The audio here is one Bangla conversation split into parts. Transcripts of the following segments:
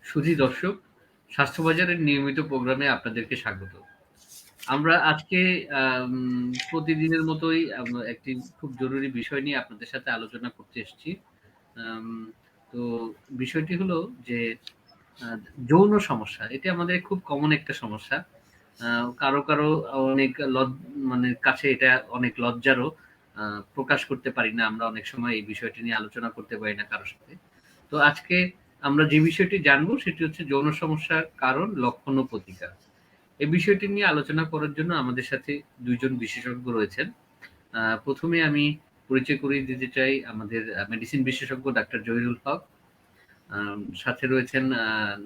সুধী দর্শক, স্বাস্থ্যবাজারের নিয়মিত প্রোগ্রামে আপনাদেরকে স্বাগত। আমরা আজকে প্রতিদিনের মতোই একটি খুব জরুরি বিষয় নিয়ে আপনাদের সাথে আলোচনা করতে এসেছি। আম তো বিষয়টি হলো যে আ যৌন সমস্যা। এটা আমাদের খুব কমন একটা সমস্যা। আ কারো অনেক মানে কাছে এটা অনেক লজ্জারও। আ প্রকাশ করতে পারি না। আমরা অনেক সময় এই বিষয়টি নিয়ে আলোচনা করতে পারি না কারো সাথে। তো আজকে আমরা যে বিষয়টি জানবো সেটি হচ্ছে যৌন সমস্যার কারণ, লক্ষণ ও প্রতিকার। এই বিষয়টি নিয়ে আলোচনা করার জন্য আমাদের সাথে ২ জন বিশেষজ্ঞ রয়েছেন। ১ম এ আমি পরিচয় করিয়ে দিতে চাই আমাদের মেডিসিন বিশেষজ্ঞ ডাক্তার জহিরুল হক। সাথে রয়েছেন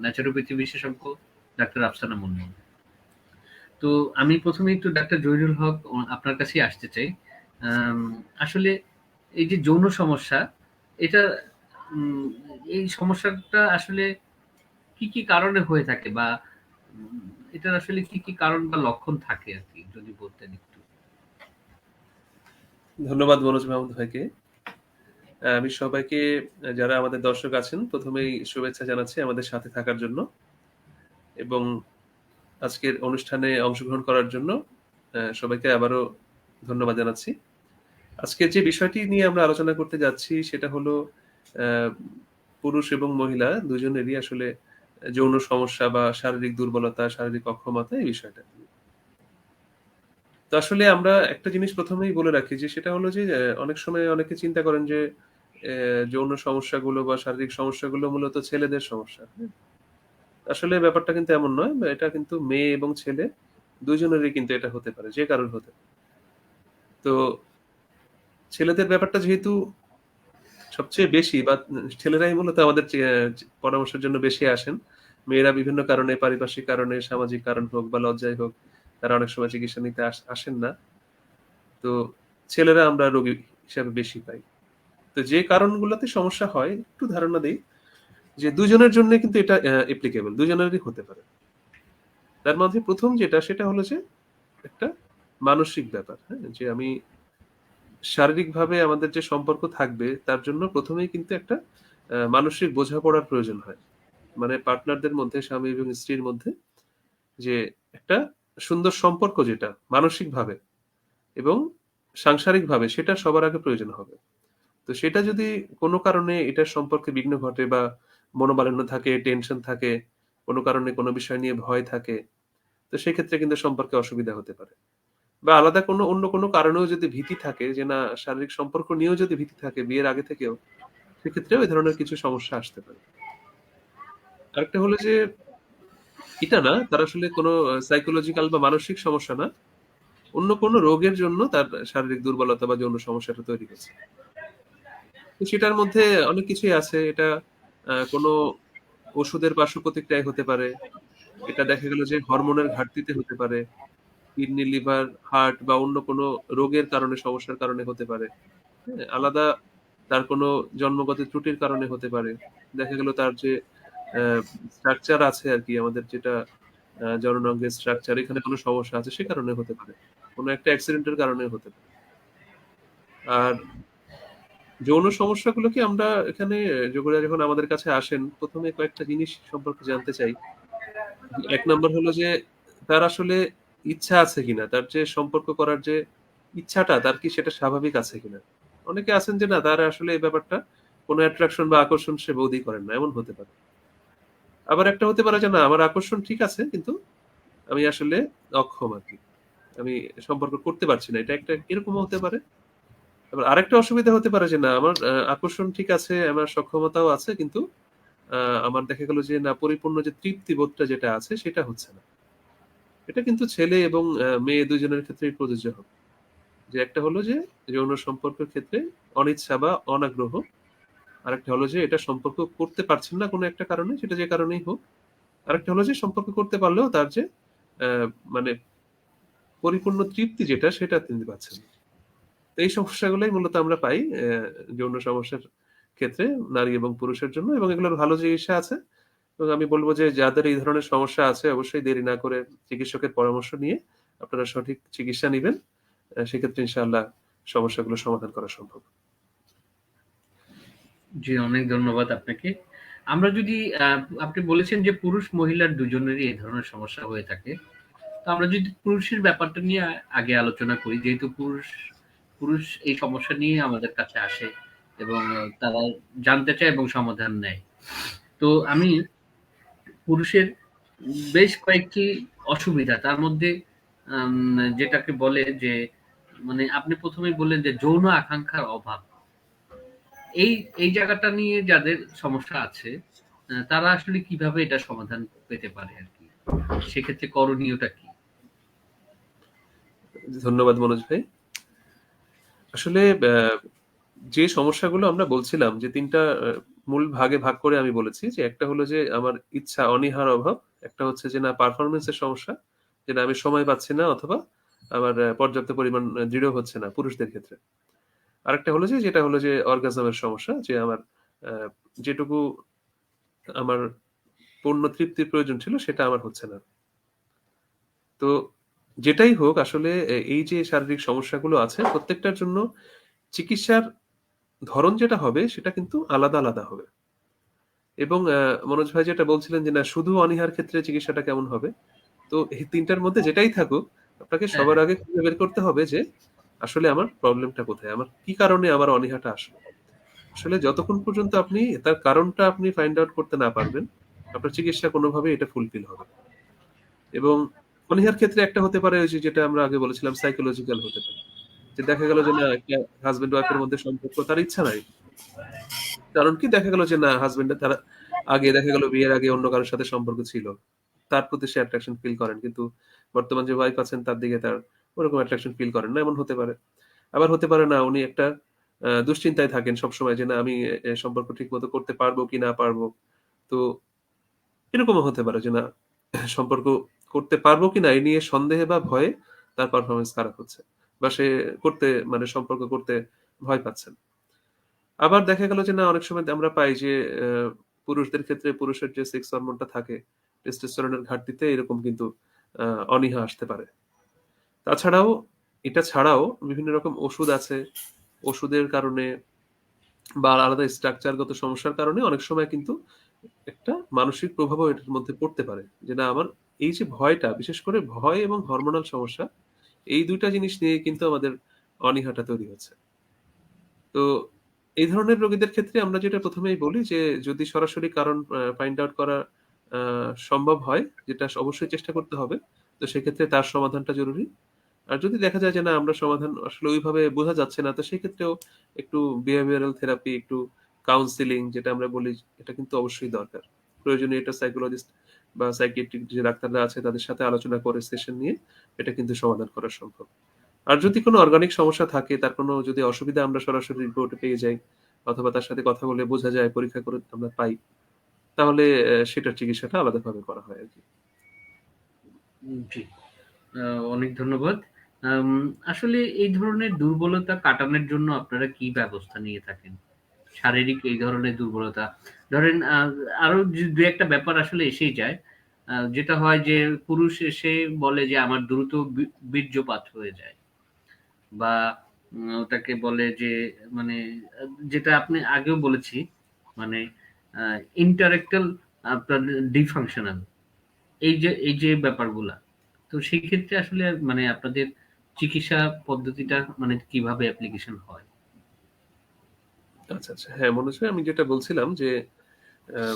ন্যাচুরোপ্যাথি বিশেষজ্ঞ ডাক্তার আফসানা মুনমুন। তো আমি ১ম এ একটু ডাক্তার জহিরুল হক আপনার কাছেই আসতে চাই। আম আসলে এই যে যৌন সমস্যা, এটা উম এই সমস্যাটা আসলে কি কারণে হয়ে থাকে বা উম এটার আসলে কি কারণ বা লক্ষণ থাকে আরকি? যদি বলতেন একটু। ধন্যবাদ মনোজ মাহমুদ ভাইকে। আমি সবাইকে যারা আমাদের দর্শক আছেন, ১ম এই শুভেচ্ছা জানাচ্ছি আমাদের সাথে থাকার জন্য এবং আজকের অনুষ্ঠানে অংশগ্রহণ করার জন্য সবাইকে আবারও ধন্যবাদ জানাচ্ছি। আজকে যে বিষয়টি নিয়ে আমরা আলোচনা করতে যাচ্ছি সেটা হলো আ পুরুষ এবং মহিলা দুজনেরই আসলে যৌন সমস্যা বা শারীরিক দুর্বলতা, শারীরিক অক্ষমতা এই বিষয়টা। তো আসলে আমরা একটা জিনিস ১ম এই বলে রাখি যে সেটা হলো যে অনেক সময় অনেকে চিন্তা করেন যে যৌন সমস্যাগুলো বা শারীরিক সমস্যাগুলো মূলত ছেলেদের সমস্যা। হ্যাঁ? আসলে ব্যাপারটা কিন্তু এমন নয়। এটা কিন্তু মেয়ে এবং ছেলে ২ জনেরই কিন্তু এটা হতে পারে। যে কারোর হতে পারে। তো ছেলেদের ব্যাপারটা যেহেতু সবচেয়ে বেশি বা ছেলেরাই মূলত আমাদের পরামর্শের জন্য বেশি আসেন। মেয়েরা বিভিন্ন কারণে পারিপার্শ্বিক কারণে, সামাজিক কারণ হোক বা লজ্জায় হোক, তারা অনেক সময় চিকিৎসা নিতে আসেন না। তো ছেলেরা আমরা রোগী হিসাবে বেশি পাই। তো যে কারণগুলোতে সমস্যা হয় একটু ধারণা দেই যে ২ জনের জন্য কিন্তু এটা applicable ২ জনেরই হতে পারে। তার মধ্যে ১ম যেটা সেটা হলো যে একটা মানসিক ব্যাপার, হ্যাঁ? যে আমি শারীরিকভাবে আমাদের যে সম্পর্ক থাকবে তার জন্য ১ম এই কিন্তু একটা মানসিক বোঝাপড়ার প্রয়োজন হয়। মানে পার্টনারদের মধ্যে স্বামী এবং স্ত্রীর মধ্যে যে একটা সুন্দর সম্পর্ক যেটা মানসিকভাবে এবং সাংসারিকভাবে সেটা সবার আগে প্রয়োজন হবে। তো সেটা যদি কোনো কারণে এটার সম্পর্কে বিঘ্ন ঘটে বা মনোমালিন্য থাকে, টেনশন থাকে, কোনো কারণে কোনো বিষয় নিয়ে ভয় থাকে, তো সেক্ষেত্রে কিন্তু সম্পর্কে অসুবিধা হতে পারে। বা আলাদা কোনো অন্য কোনো কারণেও যদি ভীতি থাকে যে না শারীরিক সম্পর্ক নিয়েও যদি ভীতি থাকে বিয়ের আগে থেকেও, সেক্ষেত্রেও এই ধরনের কিছু সমস্যা আসতে পারে। আরেকটা হলো যে এটা না তার আসলে কোনো সাইকোলজিক্যাল বা মানসিক সমস্যা না। অন্য কোনো রোগের জন্য তার শারীরিক দুর্বলতা বা যৌন সমস্যাটা তৈরি হচ্ছে। তো সেটার মধ্যে অনেক কিছুই আছে। এটা কোনো ওষুধের পার্শ্ব প্রতিক্রিয়ায় হতে পারে। এটা দেখা গেল যে হরমোনের ঘাটতিতে হতে পারে। কিডনি, লিভার, হার্ট বা অন্য কোনো রোগের কারণে সমস্যার কারণে হতে পারে। হ্যাঁ? আলাদা তার কোনো জন্মগত ত্রুটির কারণে হতে পারে। দেখা গেল তার যে অ্যা স্ট্রাকচার আছে আরকি আমাদের যেটা জননাঙ্গের স্ট্রাকচার এখানে কোনো সমস্যা আছে সে কারণে হতে পারে। কোনো একটা অ্যাক্সিডেন্ট এর কারণেও হতে পারে। আর যৌন সমস্যাগুলোকে আমরা এখানে যোগীরা যখন আমাদের কাছে আসেন, ১ম এ কয়েকটা জিনিস সম্পর্কে জানতে চাই। ১ নাম্বার হলো যে তার আসলে ইচ্ছা আছে কিনা? তার যে সম্পর্ক করার যে ইচ্ছাটা তার কি সেটা স্বাভাবিক আছে কিনা? অনেকে আছেন যে না তার আসলে এই ব্যাপারটা কোন অ্যাট্রাকশন বা আকর্ষণ সে বোধই করেন না। এমন হতে পারে। আবার একটা হতে পারে যে না আমার আকর্ষণ ঠিক আছে কিন্তু আমি আসলে অক্ষম আরকি। আমি সম্পর্ক করতে পারছি না। এটা একটা এরকমও হতে পারে। আবার আরেকটা অসুবিধা হতে পারে যে না আমার আকর্ষণ ঠিক আছে, আমার সক্ষমতাও আছে কিন্তু আ আমার দেখা গেল যে না পরিপূর্ণ যে তৃপ্তিবোধটা যেটা আছে সেটা হচ্ছে না। এটা কিন্তু ছেলে এবং মেয়ে ২ জনের ক্ষেত্রেই প্রযোজ্য হবে। যে একটা হলো যে যৌন সম্পর্কের ক্ষেত্রে অনিচ্ছা বা অনাগ্রহ। আরেকটা হলো যে এটা সম্পর্ক করতে পারছেন না কোনো একটা কারণে, সেটা যে কারণেই হোক। আরেকটা হলো যে সম্পর্ক করতে পারলেও তার যে অ্যা মানে পরিপূর্ণ তৃপ্তি যেটা সেটা তিনি পাচ্ছেন না। তো এই সমস্যাগুলোই মূলত আমরা পাই যৌন সমস্যার ক্ষেত্রে নারী এবং পুরুষের জন্য এবং এগুলোর ভালো চিকিৎসা আছে। এবং আমি বলব যে যাদের এই ধরনের সমস্যা আছে অবশ্যই দেরি না করে চিকিৎসকের পরামর্শ নিয়ে আপনারা সঠিক চিকিৎসা নিবেন। সেক্ষেত্রে ইনশাআল্লাহ সমস্যাগুলো সমাধান করা সম্ভব। জি, অনেক ধন্যবাদ আপনাকে। আমরা যদি আপনি বলেছেন যে পুরুষ মহিলার দুজনেরই এই ধরনের সমস্যা হয়ে থাকে। তো আমরা যদি পুরুষের ব্যাপারটা নিয়ে আগে আলোচনা করি, যেহেতু পুরুষ এই সমস্যা নিয়ে আমাদের কাছে আসে এবং তারা জানতে চায় এবং সমাধান নেয়। তো আমি পুরুষের বেশ কয়েকটি অসুবিধা, তার মধ্যে যেটাকে বলে যে মানে আপনি ১ম এই বললেন যে যৌন আকাঙ্ক্ষার অভাব। এই এই জায়গাটা নিয়ে যাদের সমস্যা আছে, তারা আসলে কিভাবে এটা সমাধান পেতে পারে আরকি? সেক্ষেত্রে করণীয়টা কি? ধন্যবাদ মনোজ ভাই। আসলে যে সমস্যাগুলো আমরা বলছিলাম যে ৩ টা মূল ভাগে ভাগ করে আমি বলেছি যে একটা হলো যে আমার ইচ্ছা অনীহার অভাব, একটা হচ্ছে যে না পারফরম্যান্স এর সমস্যা, যে না আমি সময় পাচ্ছি না অথবা আমার পর্যাপ্ত পরিমাণ দৃঢ় হচ্ছে না পুরুষদের ক্ষেত্রে। আরেকটা হলো যে যেটা হলো যে অর্গাজম এর সমস্যা, যে আমার আ যেটুকু আমার পূর্ণ তৃপ্তির প্রয়োজন ছিল সেটা আমার হচ্ছে না। তো যেটাই হোক আসলে এই যে শারীরিক সমস্যাগুলো আছে প্রত্যেকটার জন্য চিকিৎসার ধরন যেটা হবে সেটা কিন্তু আলাদা, আলাদা হবে। এবং মনোজ ভাই যেটা বলছিলেন যে না শুধু অনীহার ক্ষেত্রে চিকিৎসাটা কেমন হবে? তো এই ৩ টার মধ্যে যেটাই থাকুক, আপনাকে হ্যাঁ, সবার হ্যাঁ। আগে খুঁজে বের করতে হবে যে আসলে আমার প্রবলেমটা কোথায়? আমার কি কারণে আমার অনীহাটা আসলো? আসলে যতক্ষণ পর্যন্ত আপনি তার কারণটা আপনি ফাইন্ড আউট করতে না পারবেন, আপনার চিকিৎসা কোনভাবেই এটা ফুলফিল হবে না। এবং অনীহার ক্ষেত্রে একটা হতে পারে ওই যে যেটা আমরা আগে বলেছিলাম সাইকোলজিক্যাল হতে পারে। যে দেখা গেল যে না একটা হাসব্যান্ড ওয়াইফ এর মধ্যে সম্পর্ক তার ইচ্ছা নাই। কারণ কি দেখা গেল যে না হাসব্যান্ডের তারা আগে দেখা গেল বিয়ের আগে অন্য কারো সাথে সম্পর্ক ছিল। তার প্রতি সে অ্যাট্রাকশন ফিল করেন। কিন্তু বর্তমান যে ওয়াইফ আছেন তার দিকে তার ওরকম অ্যাট্রাকশন ফিল করেন না। এমন হতে পারে। আবার হতে পারে না উনি একটা দুশ্চিন্তায় থাকেন সবসময় যে না আমি সম্পর্ক ঠিকমতো করতে পারবো কি না পারবো। তো এরকমও হতে পারে যে না সম্পর্ক করতে পারবো কিনা এই নিয়ে সন্দেহে বা ভয়ে তার পারফরম্যান্স খারাপ হচ্ছে। বা সে করতে মানে সম্পর্ক করতে ভয় পাচ্ছেন। আবার দেখা গেল যে না অনেক সময় আমরা পাই যে আ পুরুষদের ক্ষেত্রে পুরুষের যে সেক্স হরমোনটা থাকে, টেস্টোস্টেরনের ঘাটতিতে এরকম কিন্তু আ অনীহা আসতে পারে। তাছাড়াও এটা ছাড়াও বিভিন্ন রকম ওষুধ আছে। ওষুধের কারণে বা আলাদা স্ট্রাকচারগত সমস্যার কারণে অনেক সময় কিন্তু একটা মানসিক প্রভাবও এটার মধ্যে পড়তে পারে। যে না আমার এই যে ভয়টা, বিশেষ করে ভয় এবং হরমোনাল সমস্যা, এই ২ টা জিনিস নিয়ে কিন্তু আমাদের অনীহাটা তৈরি হচ্ছে। তো এই ধরনের রোগীদের ক্ষেত্রে আমরা যেটা ১ম এই বলি যে যদি সরাসরি কারণ ফাইন্ড আউট করা আ সম্ভব হয়, যেটা অবশ্যই চেষ্টা করতে হবে। তো সেক্ষেত্রে তার সমাধানটা জরুরি। আর যদি দেখা যায় যে না আমরা সমাধান আসলে ওইভাবে বোঝা যাচ্ছে না, তো সেক্ষেত্রেও একটু বিহেভিয়ারাল থেরাপি, একটু কাউন্সেলিং যেটা আমরা বলি, এটা কিন্তু অবশ্যই দরকার। প্রয়োজনীয় এটা সাইকোলজিস্ট বা সাইকিয়াট্রিক যে ডাক্তাররা আছে তাদের সাথে আলোচনা করে সেশন নিয়ে এটা কিন্তু সমাধান করা সম্ভব। আর যদি কোনো অর্গানিক সমস্যা থাকে, তার কোনো যদি অসুবিধা আমরা সরাসরি রিপোর্টে পেয়ে যাই অথবা তার সাথে কথা বলে বোঝা যায়, পরীক্ষা করে আমরা পাই, তাহলে সেটার চিকিৎসাটা আলাদাভাবে করা হয় আরকি। জি। আ অনেক ধন্যবাদ। আম আসলে এই ধরনের দুর্বলতা কাটানোর জন্য আপনারা কি ব্যবস্থা নিয়ে থাকেন? শারীরিক এই ধরনের দুর্বলতা। ধরেন আরো ২-১ টা ব্যাপার আসলে এসেই যায়। যেটা হয় যে পুরুষ এসে বলে যে আমার দ্রুত বীর্যপাত হয়ে যায়। বা ওটাকে বলে যে মানে আ যেটা আপনি আগেও বলেছি মানে আ ইন্টারেক্টাল আপনার ডিফাংশনাল এই যে ব্যাপারগুলা। তো সেক্ষেত্রে আসলে মানে আপনাদের চিকিৎসা পদ্ধতিটা মানে কিভাবে অ্যাপ্লিকেশন হয়? আচ্ছা, আচ্ছা। হ্যাঁ, মনোজ ভাই আমি যেটা বলছিলাম যে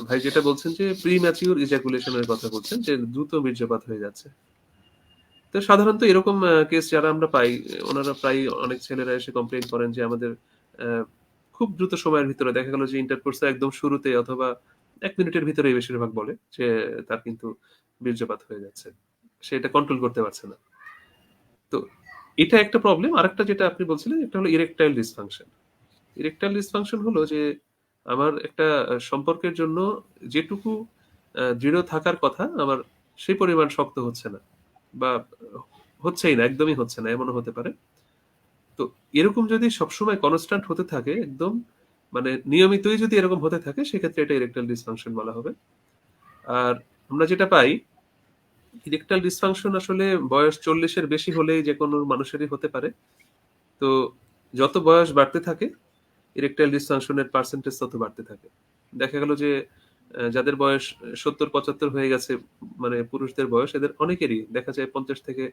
ভাই যেটা বলছেন যে প্রিম্যাচিউর ইজাকুলেশন এর কথা বলছেন যে দ্রুত বীর্যপাত হয়ে যাচ্ছে। তো সাধারণত এরকম কেস যারা আমরা পাই, ওনারা প্রায়ই অনেক ছেলেরা এসে কমপ্লেইন করেন যে আমাদের অ্যা খুব দ্রুত সময়ের ভিতরে দেখা গেল যে ইন্টারকোর্স এর একদম শুরুতে অথবা ১ মিনিটের ভিতরেই বেশিরভাগ বলে যে তার কিন্তু বীর্যপাত হয়ে যাচ্ছে। সে এটা কন্ট্রোল করতে পারছে না। তো এটা একটা প্রবলেম। আরেকটা যেটা আপনি বলছিলেন এটা হলো ইরেকটাইল ডিসফাংশন। ইরেকটাইল ডিসফাংশন হলো যে আমার একটা সম্পর্কের জন্য যেটুকু দৃঢ় থাকার কথা আমার সেই পরিমাণ শক্ত হচ্ছে না। বা হচ্ছেই না, একদমই হচ্ছে না। এমনও হতে পারে। তো এরকম যদি সবসময় কনস্ট্যান্ট হতে থাকে একদম মানে নিয়মিতই যদি এরকম হতে থাকে সেক্ষেত্রে এটা ইরেকটাইল ডিসফাংশন বলা হবে। আর আমরা যেটা পাই ইরেকটাইল ডিসফাংশন আসলে বয়স ৪০ এর বেশি হলেই যেকোনো মানুষেরই হতে পারে। তো যত বয়স বাড়তে থাকে ইরেকটাইল ডিসফাংশনের পার্সেন্টেজ তত বাড়তে থাকে। দেখা গেল যে যাদের বয়স ৭০-৭৫ হয়ে গেছে, মানে পুরুষদের বয়স, এদের অনেকেরই দেখা যায় ৫০ থেকে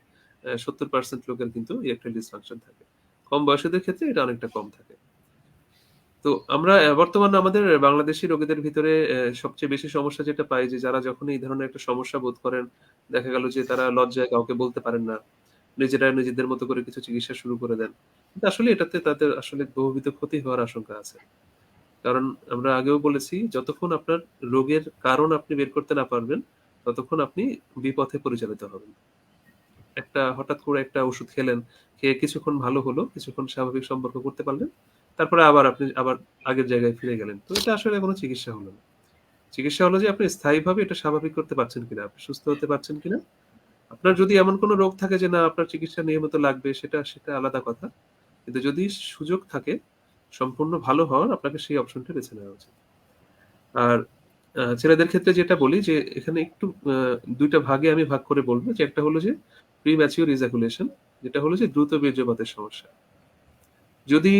৭০% লোকের কিন্তু ইরেকটাইল ডিসফাংশন থাকে। কম বয়সীদের ক্ষেত্রে এটা অনেকটা কম থাকে। তো আমরা বর্তমানে আমাদের বাংলাদেশী রোগীদের ভিতরে সবচেয়ে বেশি সমস্যা যেটা পাই যে যারা যখন এই ধরনের একটা সমস্যা বোধ করেন, দেখা গেল যে তারা লজ্জায় কাউকে বলতে পারেন না। নিজেরা নিজেদের মতো করে কিছু চিকিৎসা শুরু করে দেন। কিন্তু আসলে এটাতে তাদের আসলে বহুবিধ ক্ষতি হওয়ার আশঙ্কা আছে। কারণ আমরা আগেও বলেছি, যতক্ষণ আপনার রোগের কারণ আপনি বের করতে না পারবেন, ততক্ষণ আপনি বিপথে পরিচালিত হবেন। হঠাৎ করে একটা ওষুধ খেলেন, খেয়ে কিছুক্ষণ ভালো হলো, কিছুক্ষণ স্বাভাবিক সম্পর্ক করতে পারলেন। তারপরে আপনি আগের জায়গায় ফিরে গেলেন। তো এটা আসলে কোনো চিকিৎসা হলো না। চিকিৎসা হলো যে আপনি স্থায়ীভাবে এটা স্বাভাবিক করতে পারছেন কিনা, আপনি সুস্থ হতে পারছেন কিনা। আপনার যদি এমন কোনো রোগ থাকে যে না আপনার চিকিৎসা নিয়মিত লাগবে, সেটা সেটা আলাদা কথা। কিন্তু যদি সুযোগ থাকে সম্পূর্ণ ভালো হওয়ার, আপনাকে সেই অপশনটা বেছে নেওয়া উচিত। আর ছেলেদের ক্ষেত্রে যেটা বলি যে এখানে একটু ২ টা ভাগে আমি ভাগ করে বলব যে একটা হলো যে প্রিম্যাচিউর ইজাকুলেশন, যেটা হলো যে দ্রুত বীর্যপাতের সমস্যা। যদি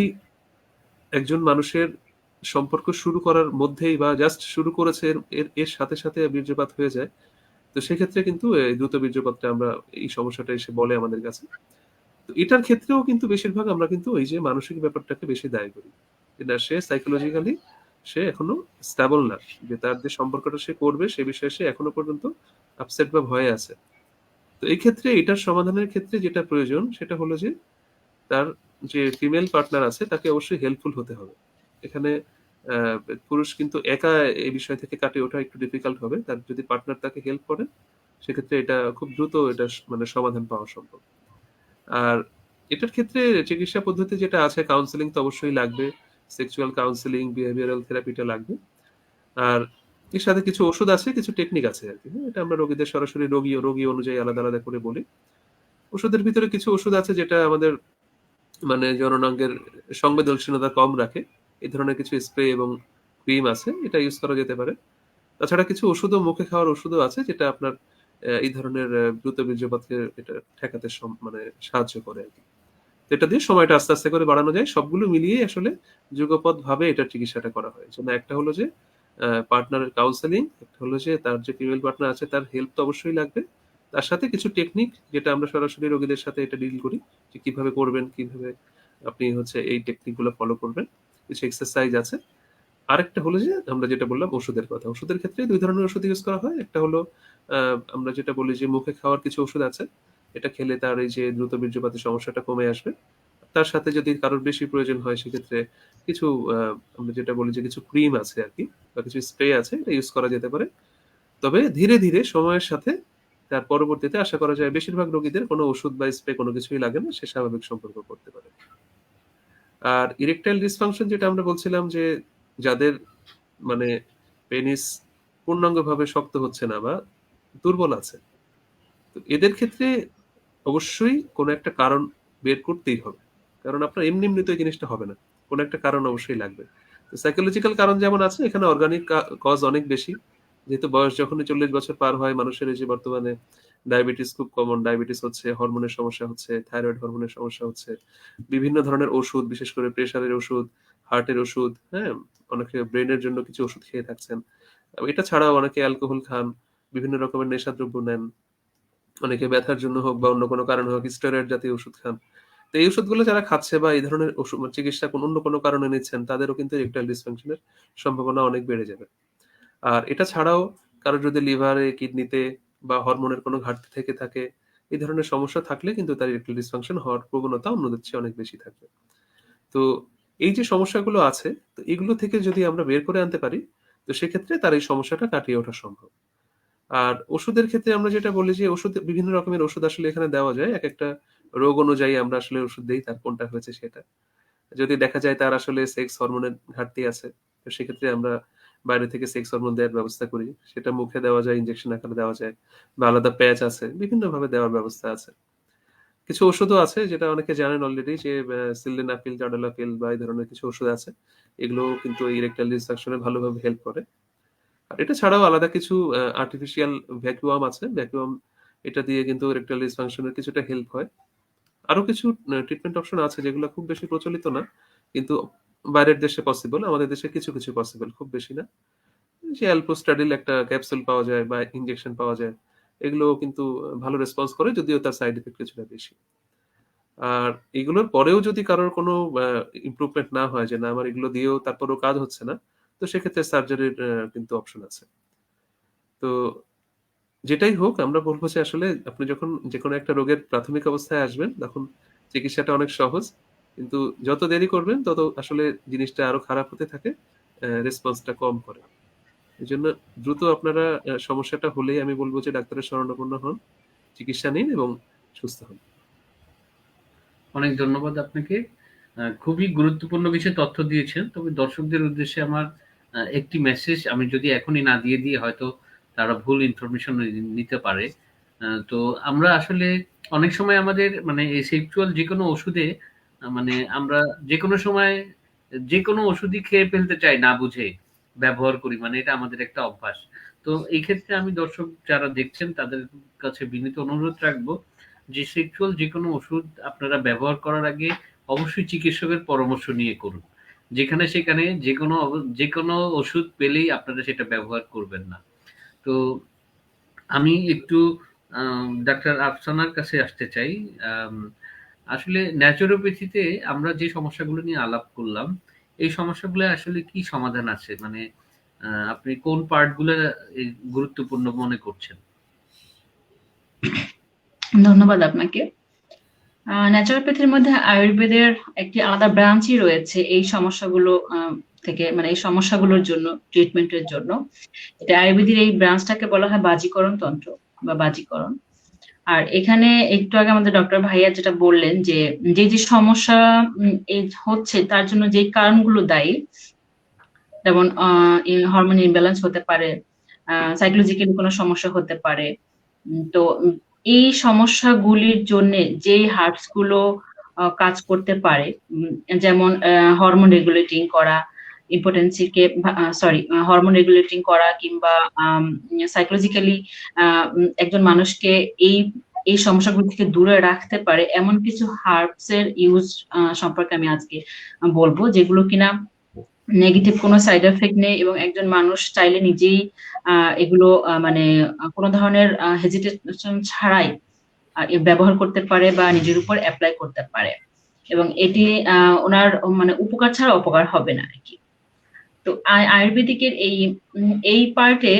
একজন মানুষের সম্পর্ক শুরু করার মধ্যেই বা জাস্ট শুরু করেছে এর সাথে, সাথে বীর্যপাত হয়ে যায়, তো সেক্ষেত্রে কিন্তু এই দ্রুত বীর্যপাতটা এই সমস্যাটা এসে বলে আমাদের কাছে। তো এটার ক্ষেত্রেও কিন্তু বেশিরভাগ আমরা কিন্তু ওই যে মানসিক ব্যাপারটাকে বেশি দায়ী করি। যে না, সে সাইকোলজিক্যালি সে এখনো স্টেবল না। যে তার যে সম্পর্কটা সে করবে সে বিষয়ে সে এখনো পর্যন্ত আপসেট বা ভয়ে আছে। তো এই ক্ষেত্রে এটার সমাধানের ক্ষেত্রে যেটা প্রয়োজন সেটা হলো যে তার যে ফিমেল পার্টনার আছে তাকে অবশ্যই হেল্পফুল হতে হবে। এখানে আ পুরুষ কিন্তু একা এই বিষয় থেকে কাটিয়ে ওঠা একটু ডিফিকাল্ট হবে। তার যদি পার্টনার তাকে হেল্প করে, সেক্ষেত্রে এটা খুব দ্রুত এটা মানে সমাধান পাওয়া সম্ভব। আর এটার ক্ষেত্রে চিকিৎসা পদ্ধতি যেটা আছে, কাউন্সেলিং তো অবশ্যই লাগবে। সেক্সুয়াল কাউন্সেলিং, বিহেভিয়ারাল থেরাপিটা লাগবে। আর এর সাথে কিছু ওষুধ আছে, কিছু টেকনিক আছে আরকি। হ্যাঁ? এটা আমরা রোগীদের সরাসরি রোগী অনুযায়ী আলাদা, আলাদা করে বলি। ওষুধের ভিতরে কিছু ওষুধ আছে যেটা আমাদের মানে জননাঙ্গের সংবেদনশীলতা কম রাখে। এই ধরনের কিছু স্প্রে এবং ক্রিম আছে, এটা ইউজ করা যেতে পারে। তাছাড়া কিছু ওষুধও, মুখে খাওয়ার ওষুধও আছে যেটা আপনার এই ধরনের দ্রুত বীর্যপাতকে এটা ঠেকাতে মানে সাহায্য করে আরকি। তো এটা দিয়ে সময়টা আস্তে, আস্তে করে বাড়ানো যায়। সবগুলো মিলিয়েই আসলে যুগপৎভাবে এটার চিকিৎসাটা করা হয়। যেমন একটা হলো যে পার্টনারের কাউন্সেলিং, একটা হলো যে তার যে ফিমেল পার্টনার আছে তার হেল্প তো অবশ্যই লাগবে। তার সাথে কিছু টেকনিক যেটা আমরা সরাসরি রোগীদের সাথে এটা ডিল করি যে কিভাবে করবেন, কিভাবে আপনি হচ্ছে এই টেকনিক গুলো ফলো করবেন। কিছু এক্সারসাইজ আছে। আরেকটা হলো যে আমরা যেটা বললাম ওষুধের কথা। ওষুধের ক্ষেত্রে ২ ধরনের ওষুধ ইউজ করা হয়। একটা হলো আ আমরা যেটা বলি যে মুখে খাওয়ার কিছু ওষুধ আছে। এটা খেলে তার এই যে দ্রুত বীর্যপাতের সমস্যাটা কমে আসবে। তার সাথে যদি কারোর বেশি প্রয়োজন হয় সেক্ষেত্রে কিছু আ আমরা যেটা বলি যে কিছু ক্রিম আছে আরকি বা কিছু স্প্রে আছে, এটা ইউজ করা যেতে পারে। তবে ধীরে, ধীরে সময়ের সাথে তার পরবর্তীতে আশা করা যায় বেশিরভাগ রোগীদের কোনো ওষুধ বা স্প্রে কোনো কিছুই লাগে না। সে স্বাভাবিক সম্পর্ক করতে পারে। আর ইরেকটাইল ডিসফাংশন যেটা আমরা বলছিলাম যে যাদের মানে পেনিস পূর্ণাঙ্গভাবে শক্ত হচ্ছে না বা দুর্বল আছে। তো এদের ক্ষেত্রে অবশ্যই কোনো একটা কারণ বের করতেই হবে। কারণ আপনার এমনি তো এই জিনিসটা হবে না। কোনো একটা কারণ অবশ্যই লাগবে। তো সাইকোলজিক্যাল কারণ যেমন আছে, এখানে অর্গানিক কজ অনেক বেশি। যেহেতু বয়স যখনই ৪০ বছর পার হয় মানুষের এই যে বর্তমানে ডায়াবেটিস খুব কমন। ডায়াবেটিস হচ্ছে, হরমোনের সমস্যা হচ্ছে, থাইরয়েড হরমোনের সমস্যা হচ্ছে। বিভিন্ন ধরনের ওষুধ, বিশেষ করে প্রেশারের ওষুধ, হার্টের ওষুধ, হ্যাঁ? অনেকে ব্রেইনের জন্য কিছু ওষুধ খেয়ে থাকছেন। এটা ছাড়াও অনেকে অ্যালকোহল খান, বিভিন্ন রকমের নেশাদ্রব্য নেন। অনেকে ব্যথার জন্য হোক বা অন্য কোনো কারণে হোক স্টেরয়েড জাতীয় ওষুধ খান। তো এই ওষুধগুলো যারা খাচ্ছে বা এই ধরনের চিকিৎসা অন্য কোনো কারণে নিচ্ছেন, তাদেরও কিন্তু ইরেকটাইল ডিসফাংশন এর সম্ভাবনা অনেক বেড়ে যাবে। আর এটা ছাড়াও কারো যদি লিভারে, কিডনিতে বা হরমোনের কোনো ঘাটতি থেকে থাকে, এই ধরনের সমস্যা থাকলে কিন্তু তার ইরেকটাইল ডিসফাংশন হওয়ার প্রবণতা অন্যদের চেয়ে অনেক বেশি থাকবে। তো এই যে সমস্যাগুলো আছে, তো এগুলো থেকে যদি আমরা বের করে আনতে পারি, তো সেক্ষেত্রে তার এই সমস্যাটা কাটিয়ে ওঠা সম্ভব। আর ওষুধের ক্ষেত্রে আমরা যেটা বলি যে বিভিন্ন রকমের ওষুধ আসলে এখানে দেওয়া যায়। একেকটা রোগ অনুযায়ী আমরা আসলে ওষুধ দেই তার কোনটা হয়েছে সেটা। যদি দেখা যায় তার আসলে সেক্স হরমোনের ঘাটতি আছে, তো সেক্ষেত্রে আমরা বাইরে থেকে সেক্স হরমোন দেওয়ার ব্যবস্থা করি। সেটা মুখে দেওয়া যায়, ইনজেকশন আকারে দেওয়া যায় বা আলাদা প্যাচ আছে। বিভিন্নভাবে দেওয়ার ব্যবস্থা আছে। কিছু ওষুধও আছে যেটা অনেকে জানেন অলরেডি যে সিলডেনাফিল, টাডালাফিল বা এই ধরনের কিছু ওষুধ আছে। এগুলোও কিন্তু ইরেকটাইল ডিসফাংশন এ ভালোভাবে হেল্প করে। আর এটা ছাড়াও আলাদা কিছু আর্টিফিশিয়াল ভ্যাকুয়াম আছে। ভ্যাকুয়াম এটা দিয়ে কিন্তু ইরেকটাইল ডিসফাংশন এর কিছুটা হেল্প হয়। আরো কিছু ট্রিটমেন্ট অপশন আছে যেগুলো খুব বেশি প্রচলিত না। কিন্তু বাইরের দেশে পসিবল, আমাদের দেশে কিছু কিছু পসিবল, খুব বেশি না। যে অ্যালপ্রোস্টাডিল একটা ক্যাপসুল পাওয়া যায় বা ইনজেকশন পাওয়া যায়, এগুলো কিন্তু ভালো রেসপন্স করে, যদিও তার সাইড এফেক্ট কিছুটা বেশি। আর এগুলোর পরেও যদি কারোর কোনো ইমপ্রুভমেন্ট না হয়, যে না আমার এগুলো দিয়েও তারপরেও কাজ হচ্ছে না, তো সেক্ষেত্রে সার্জারির কিন্তু অপশন আছে। তো যেটাই হোক, আমরা বলবো যে আসলে আপনি যখন যেকোনো একটা রোগের প্রাথমিক অবস্থায় আসবেন, তখন চিকিৎসাটা অনেক সহজ, কিন্তু যত দেরি করবেন তত আসলে জিনিসটা আরো খারাপ হতে থাকে, রেসপন্সটা কম করে। এই জন্য দ্রুত আপনারা সমস্যাটা হলেই আমি বলবো যে ডাক্তারের শরণাপন্ন হন, চিকিৎসা নিন এবং সুস্থ হন। অনেক ধন্যবাদ আপনাকে। খুবই গুরুত্বপূর্ণ কিছু তথ্য দিয়েছেন। তবে দর্শকদের উদ্দেশ্যে আমার একটি মেসেজ আমি যদি এখনই না দিয়ে দিই হয়তো তারা ভুল ইনফরমেশন নিতে পারে। তো আমরা আসলে অনেক সময় আমাদের মানে এই সেক্সুয়াল যেকোনো ওষুধে মানে আমরা যেকোনো সময় যেকোনো ওষুধই খেয়ে ফেলতে চাই না বুঝে ব্যবহার করি। মানে এটা আমাদের একটা অভ্যাস। তো এই ক্ষেত্রে আমি দর্শক যারা দেখছেন তাদের কাছে বিনীত অনুরোধ রাখবো যে সেক্সুয়াল যেকোনো ওষুধ আপনারা ব্যবহার করার আগে অবশ্যই চিকিৎসকের পরামর্শ নিয়ে করুন। যেখানে সেখানে যেকোনো ওষুধ পেলেই আপনারা সেটা ব্যবহার করবেন না। তো আমি একটু ডাক্তার আফসানার কাছে আসতে চাই। আম আসলে ন্যাচুরোপ্যাথিতে আমরা যে সমস্যাগুলো নিয়ে আলাপ করলাম, এই সমস্যাগুলো আসলে কি সমাধান আছে? মানে আপনি কোন পার্ট গুলা গুরুত্বপূর্ণ মনে করছেন? ধন্যবাদ আপনাকে। ন্যাচুরোপ্যাথির মধ্যে আয়ুর্বেদের একটি আলাদা ব্রাঞ্চই রয়েছে এই সমস্যাগুলো থেকে, মানে এই সমস্যাগুলোর জন্য ট্রিটমেন্টের জন্য। এটা আয়ুর্বেদের এই ব্রাঞ্চটাকে বলা হয় বাজিকরণ তন্ত্র বা বাজিকরণ। আর এখানে একটু আগে আমাদের ডক্টর ভাইয়া যেটা বললেন যে যে যে সমস্যা এই হচ্ছে তার জন্য যে কারণগুলো দায়ী, যেমন হরমোন ইমব্যালেন্স হতে পারে, সাইকোলজিক্যালি কোনো সমস্যা হতে পারে। তো এই সমস্যাগুলির জন্য যে হার্বস গুলো কাজ করতে পারে, যেমন হরমোন রেগুলেটিং করা, ইম্পোটেন্সিকে সরি হরমোন রেগুলেটিং করা, কিংবা সাইকোলজিক্যালি একজন মানুষকে এই এই সমস্যাগুলো থেকে দূরে রাখতে পারে এমন কিছু হার্বস এর ইউজ সম্পর্কে আমি আজকে বলবো, যেগুলো কিনা নেগেটিভ কোনো সাইড এফেক্ট নেই এবং একজন মানুষ চাইলে নিজেই এগুলো মানে কোনো ধরনের হেজিটেশন ছাড়াই ব্যবহার করতে পারে বা নিজের উপর অ্যাপ্লাই করতে পারে, এবং এটি ওনার মানে উপকার ছাড়া অপকার হবে না আর কি। তো আয়ুর্বেদিকের এই পার্টে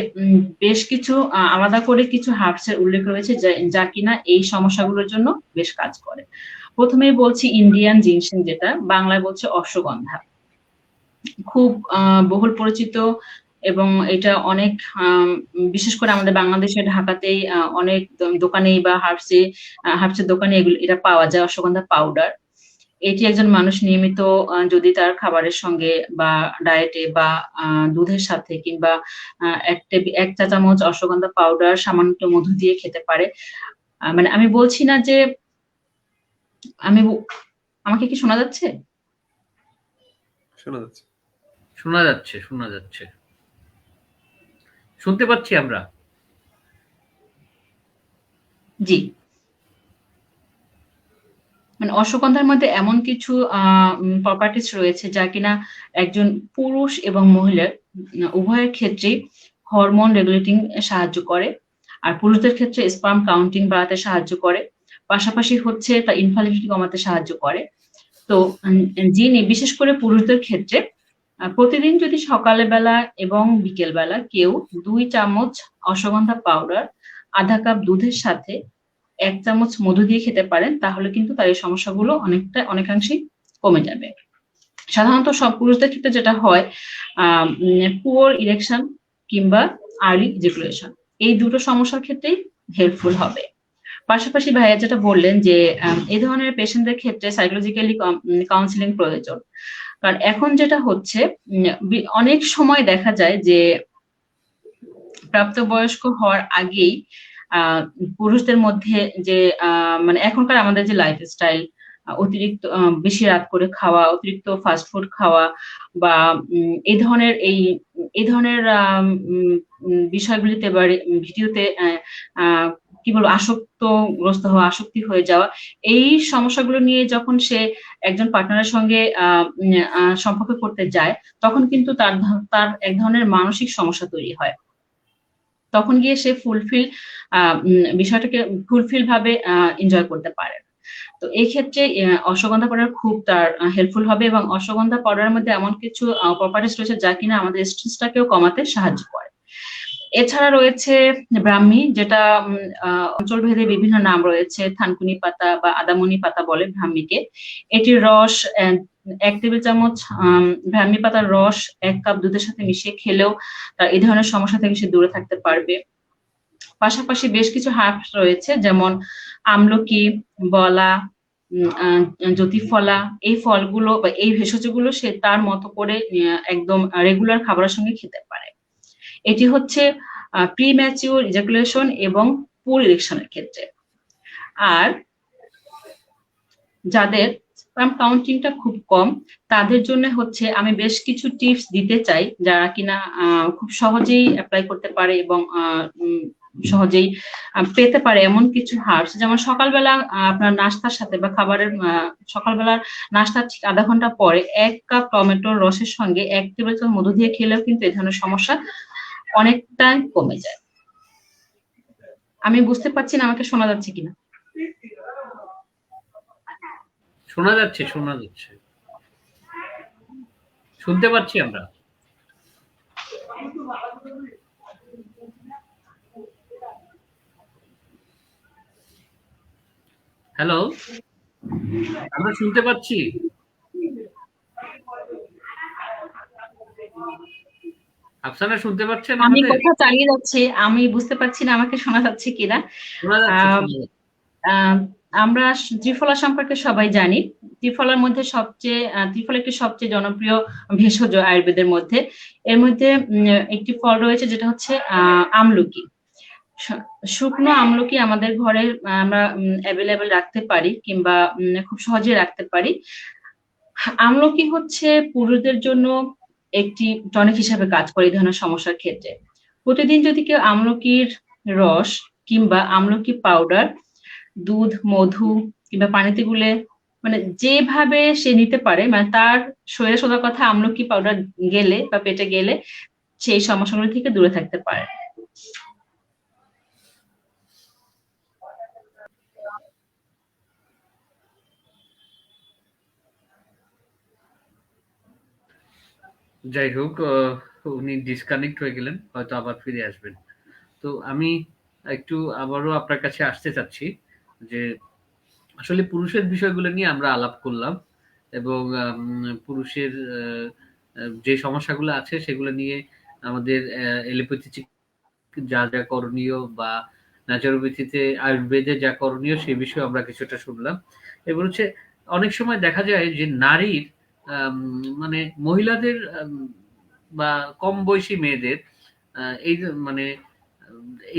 বেশ কিছু আলাদা করে কিছু হার্বস এর উল্লেখ রয়েছে যা কিনা এই সমস্যাগুলোর জন্য বেশ কাজ করে। প্রথমেই বলছি ইন্ডিয়ান জিনসিং, যেটা বাংলায় বলছে অশ্বগন্ধা। খুব বহুল পরিচিত এবং এটা অনেক বিশেষ করে আমাদের বাংলাদেশে ঢাকাতেই অনেক দোকানেই বা হার্বসের দোকানে এগুলো এটা পাওয়া যায়, অশ্বগন্ধা পাউডার। এটি একজন মানুষ নিয়মিত যদি তার খাবারের সঙ্গে বা ডায়েটে বা দুধের সাথে কিংবা এক চা চামচ অশ্বগন্ধা পাউডার সামান্য মধু দিয়ে খেতে পারে। মানে আমি বলছি না যে আমাকে কি শোনা যাচ্ছে? শোনা যাচ্ছে, শোনা যাচ্ছে, শোনা যাচ্ছে। শুনতে পাচ্ছি আমরা। জি, মানে অশ্বগন্ধার মধ্যে এমন কিছু প্রপার্টিস রয়েছে যা কিনা একজন পুরুষ এবং মহিলার উভয়ের ক্ষেত্রেই হরমোন রেগুলেটিং সাহায্য করে, আর পুরুষদের ক্ষেত্রে স্পার্ম কাউন্টিং বাড়াতে সাহায্য করে, পাশাপাশি হচ্ছে তা ইনফার্টিলিটি কমাতে সাহায্য করে। তো যিনি বিশেষ করে পুরুষদের ক্ষেত্রে প্রতিদিন যদি সকালে বেলা এবং বিকেল বেলা কেউ 2 চামচ অশ্বগন্ধা পাউডার আধা কাপ দুধের সাথে 1 চামচ মধু দিয়ে খেতে পারেন, তাহলে কিন্তু তার এই সমস্যাগুলো অনেকাংশেই কমে যাবে। সাধারণত সব পুরুষদের ক্ষেত্রে যেটা হয় পুয়ার ইরেকশন কিংবা আর্লি ইজাকুলেশন, এই দুটো সমস্যার ক্ষেত্রেই হেল্পফুল হবে। পাশাপাশি ভাইয়া যেটা বললেন যে এই ধরনের পেশেন্টদের ক্ষেত্রে সাইকোলজিক্যালি কাউন্সিলিং প্রয়োজন, কারণ এখন যেটা হচ্ছে অনেক সময় দেখা যায় যে প্রাপ্তবয়স্ক হওয়ার আগেই পুরুষদের মধ্যে যে মানে এখনকার আমাদের যে লাইফস্টাইল, অতিরিক্ত বেশি রাত করে খাওয়া, অতিরিক্ত ফাস্ট ফুড খাওয়া বা এই ধরনের বিষয়গুলিতে বা ভিডিওতে কি বলবো, আসক্তগ্রস্ত হওয়া, আসক্তি হয়ে যাওয়া, এই সমস্যাগুলো নিয়ে যখন সে একজন পার্টনারের সঙ্গে সম্পর্ক করতে যায়, তখন কিন্তু তার এক ধরনের মানসিক সমস্যা তৈরি হয়। তখন গিয়ে সে বিষয়টাকে ফুলফিল ভাবে এনজয় করতে পারে। তো এই ক্ষেত্রে অশ্বগন্ধা পাউডার খুব তার হেল্পফুল হবে, এবং অশ্বগন্ধা পাউডারের মধ্যে এমন কিছু প্রপার্টিস রয়েছে যা কিনা আমাদের স্ট্রেসটাকেও কমাতে সাহায্য করে। এছাড়া রয়েছে ব্রাহ্মী, যেটা অঞ্চলভেদে বিভিন্ন নাম রয়েছে। থানকুনি পাতা বা আদামনি পাতা বলে ব্রাহ্মীকে। এটির রস 1 টেবিল চামচ ব্রাহ্মী পাতার রস 1 কাপ দুধের সাথে মিশিয়ে খেলেও তার এই ধরনের সমস্যা থেকে সে দূরে থাকতে পারবে। পাশাপাশি বেশ কিছু হার্বস রয়েছে, যেমন আমলকি, বলা, জ্যোতিফলা, এই ফলগুলো বা এই ভেষজগুলো সে তার মতো করে একদম রেগুলার খাবারের সঙ্গে খেতে পারে। এটি হচ্ছে প্রিম্যাচিউর ইজাকুলেশন এবং পুল ইরেকশনের ক্ষেত্রে। আর যাদের স্পার্ম কাউন্টিংটা খুব কম, তাদের জন্য হচ্ছে আমি বেশ কিছু টিপস দিতে চাই, যারা কিনা খুব সহজেই অ্যাপ্লাই করতে পারে এবং সহজেই পেতে পারে এমন কিছু হার্বস। যেমন সকালবেলা আপনার নাস্তার সাথে বা খাবারের সকালবেলার নাস্তার ঠিক আধা ঘন্টা পরে 1 কাপ টমেটোর রসের সঙ্গে 1 টেবিল চামচ মধু দিয়ে খেলেও কিন্তু এই ধরনের সমস্যা অনেকটাই কমে যায়। আমি বুঝতে পারছি না আমাকে শোনা যাচ্ছে কিনা। শোনা যাচ্ছে, শুনতে পাচ্ছি আমরা। হ্যালো, আমরা শুনতে পাচ্ছি। আফসানা শুনতে পাচ্ছেন আমি আমাদের? কথা চালিয়ে যাচ্ছি, আমি বুঝতে পারছি না আমাকে শোনা যাচ্ছে কিনা। শোনা যাচ্ছে, আমরা ত্রিফলা সম্পর্কে সবাই জানি। ত্রিফলার মধ্যে ত্রিফলা একটি সবচেয়ে জনপ্রিয় ভেষজ আয়ুর্বেদের মধ্যে। এর মধ্যে একটি ফল রয়েছে যেটা হচ্ছে আমলকি। শুকনো আমলকি আমাদের ঘরে আমরা অ্যাভেলেবেল রাখতে পারি, কিংবা খুব সহজে রাখতে পারি। আমলকি হচ্ছে পুরুষদের জন্য একটি টনিক হিসেবে কাজ করে এই ধরনের সমস্যার ক্ষেত্রে। প্রতিদিন যদি কেউ আমলকির রস কিংবা আমলকি পাউডার দুধ, মধু কিংবা পানিতে গুলে, মানে যেভাবে সে নিতে পারে, মানে তার শরীরে সোজা কথা আমলকি পাউডার গেলে বা পেটে গেলে সেই সমস্যাগুলো থেকে দূরে থাকতে পারে। যাই হোক, উনি ডিসকানেক্ট হয়ে গেলেন, হয়তো আবার ফিরে আসবেন। তো আমি একটু আবারও আপনার কাছে আসতে চাচ্ছি যে আসলে পুরুষের বিষয়গুলো নিয়ে আমরা আলাপ করলাম, এবং পুরুষের যে সমস্যাগুলো আছে সেগুলো নিয়ে আমাদের এলোপ্যাথি যা যা করণীয় বা ন্যাচারোপ্যাথিতে আয়ুর্বেদে যা করণীয় সে বিষয়ে আমরা কিছুটা শুনলাম। এবার হচ্ছে অনেক সময় দেখা যায় যে নারীর মানে মহিলাদের বা কম বয়সী মেয়েদের এই যে মানে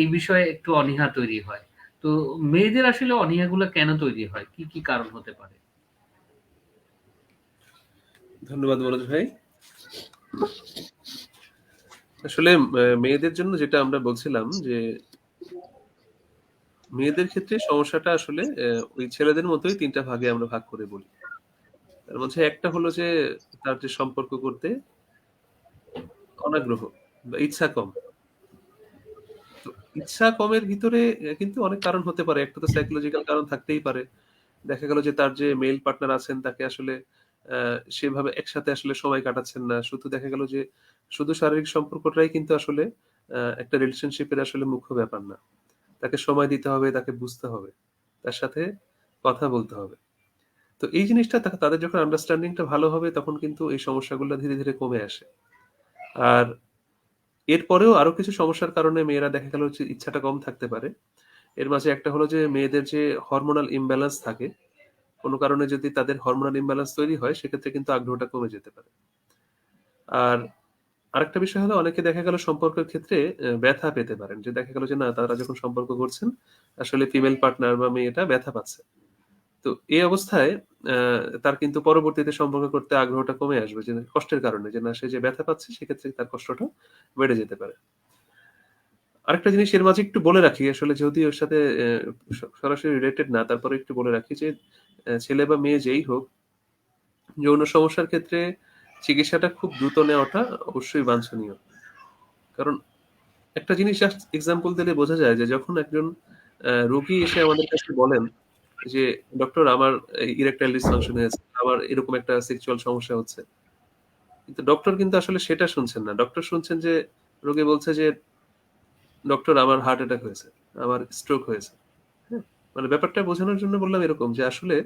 এই বিষয়ে একটু অনীহা তৈরি হয়। তো মেয়েদের আসলে অনীহাগুলো কেন তৈরি হয়, কি কি কারণ হতে পারে? ধন্যবাদ মনোজ ভাই। আসলে মেয়েদের জন্য যেটা আমরা বলছিলাম যে মেয়েদের ক্ষেত্রে সমস্যাটা আসলে ওই ছেলেদের মতোই 3টা ভাগে আমরা ভাগ করে বলি। তার মধ্যে একটা হলো যে তার যে সম্পর্ক করতে অনাগ্রহ বা ইচ্ছা কম। তো ইচ্ছা কমের ভিতরে কিন্তু অনেক কারণ হতে পারে। একটা তো সাইকোলজিক্যাল কারণ থাকতেই পারে। দেখা গেল যে তার যে মেল পার্টনার আছেন তাকে আসলে সেভাবে একসাথে আসলে সময় কাটাচ্ছেন না। শুধু দেখা গেল যে শুধু শারীরিক সম্পর্কটাই কিন্তু আসলে একটা রিলেশনশিপের আসলে মুখ্য ব্যাপার না। তাকে সময় দিতে হবে, তাকে বুঝতে হবে। তার সাথে কথা বলতে হবে। তো এই জিনিসটা তাদের যখন আন্ডারস্ট্যান্ডিংটা ভালো হবে তখন কিন্তু এই সমস্যাগুলো ধীরে, ধীরে কমে আসে। আর এরপরেও আরো কিছু সমস্যার কারণে মেয়েরা দেখা গেল যে ইচ্ছাটা কম থাকতে পারে। এর মাঝে একটা হলো যে মেয়েদের যে হরমোনাল ইমব্যালেন্স থাকে, কোনো কারণে যদি তাদের হরমোনাল ইমব্যালেন্স তৈরি হয় সেক্ষেত্রে কিন্তু আগ্রহটা কমে যেতে পারে। আর আরেকটা বিষয় হলো অনেকে দেখা গেল সম্পর্কের ক্ষেত্রে ব্যথা পেতে পারেন, যে দেখা গেল যে না তারা যখন সম্পর্ক করছেন আসলে ফিমেল পার্টনার বা মেয়েটা ব্যথা পাচ্ছে। তো এই অবস্থায় তার কিন্তু পরবর্তীতে সম্পর্ক করতে আগ্রহটা কমে আসবে, যে কষ্টের কারণে, যে না সে যে ব্যথা পাচ্ছে সেক্ষেত্রে তার কষ্টটা বেড়ে যেতে পারে। আরেকটা জিনিস এর মাঝে একটু বলে রাখি, আসলে যদি ওর সাথে সরাসরি রিলেটেড না, তারপরে একটু বলে রাখি যে ছেলে বা মেয়ে যেই হোক, যৌন সমস্যার ক্ষেত্রে চিকিৎসাটা খুব দ্রুত নেওয়াটা অবশ্যই বাঞ্ছনীয়। কারণ একটা জিনিস জাস্ট এক্সাম্পল দিলে বোঝা যায় যে যখন একজন রোগী এসে আমাদের কাছে বলেন যে ডক্টর আমার ইরেকটাইল ডিসফাংশন হয়েছে, আমার এরকম একটা সেক্সুয়াল সমস্যা হচ্ছে, কিন্তু ডক্টর কিন্তু আসলে সেটা শুনছেন না। ডক্টর শুনছেন যে রোগী বলছে যে ডক্টর আমার হার্ট অ্যাটাক হয়েছে, আমার স্ট্রোক হয়েছে। হ্যাঁ? মানে ব্যাপারটা বোঝানোর জন্য বললাম এরকম যে আসলে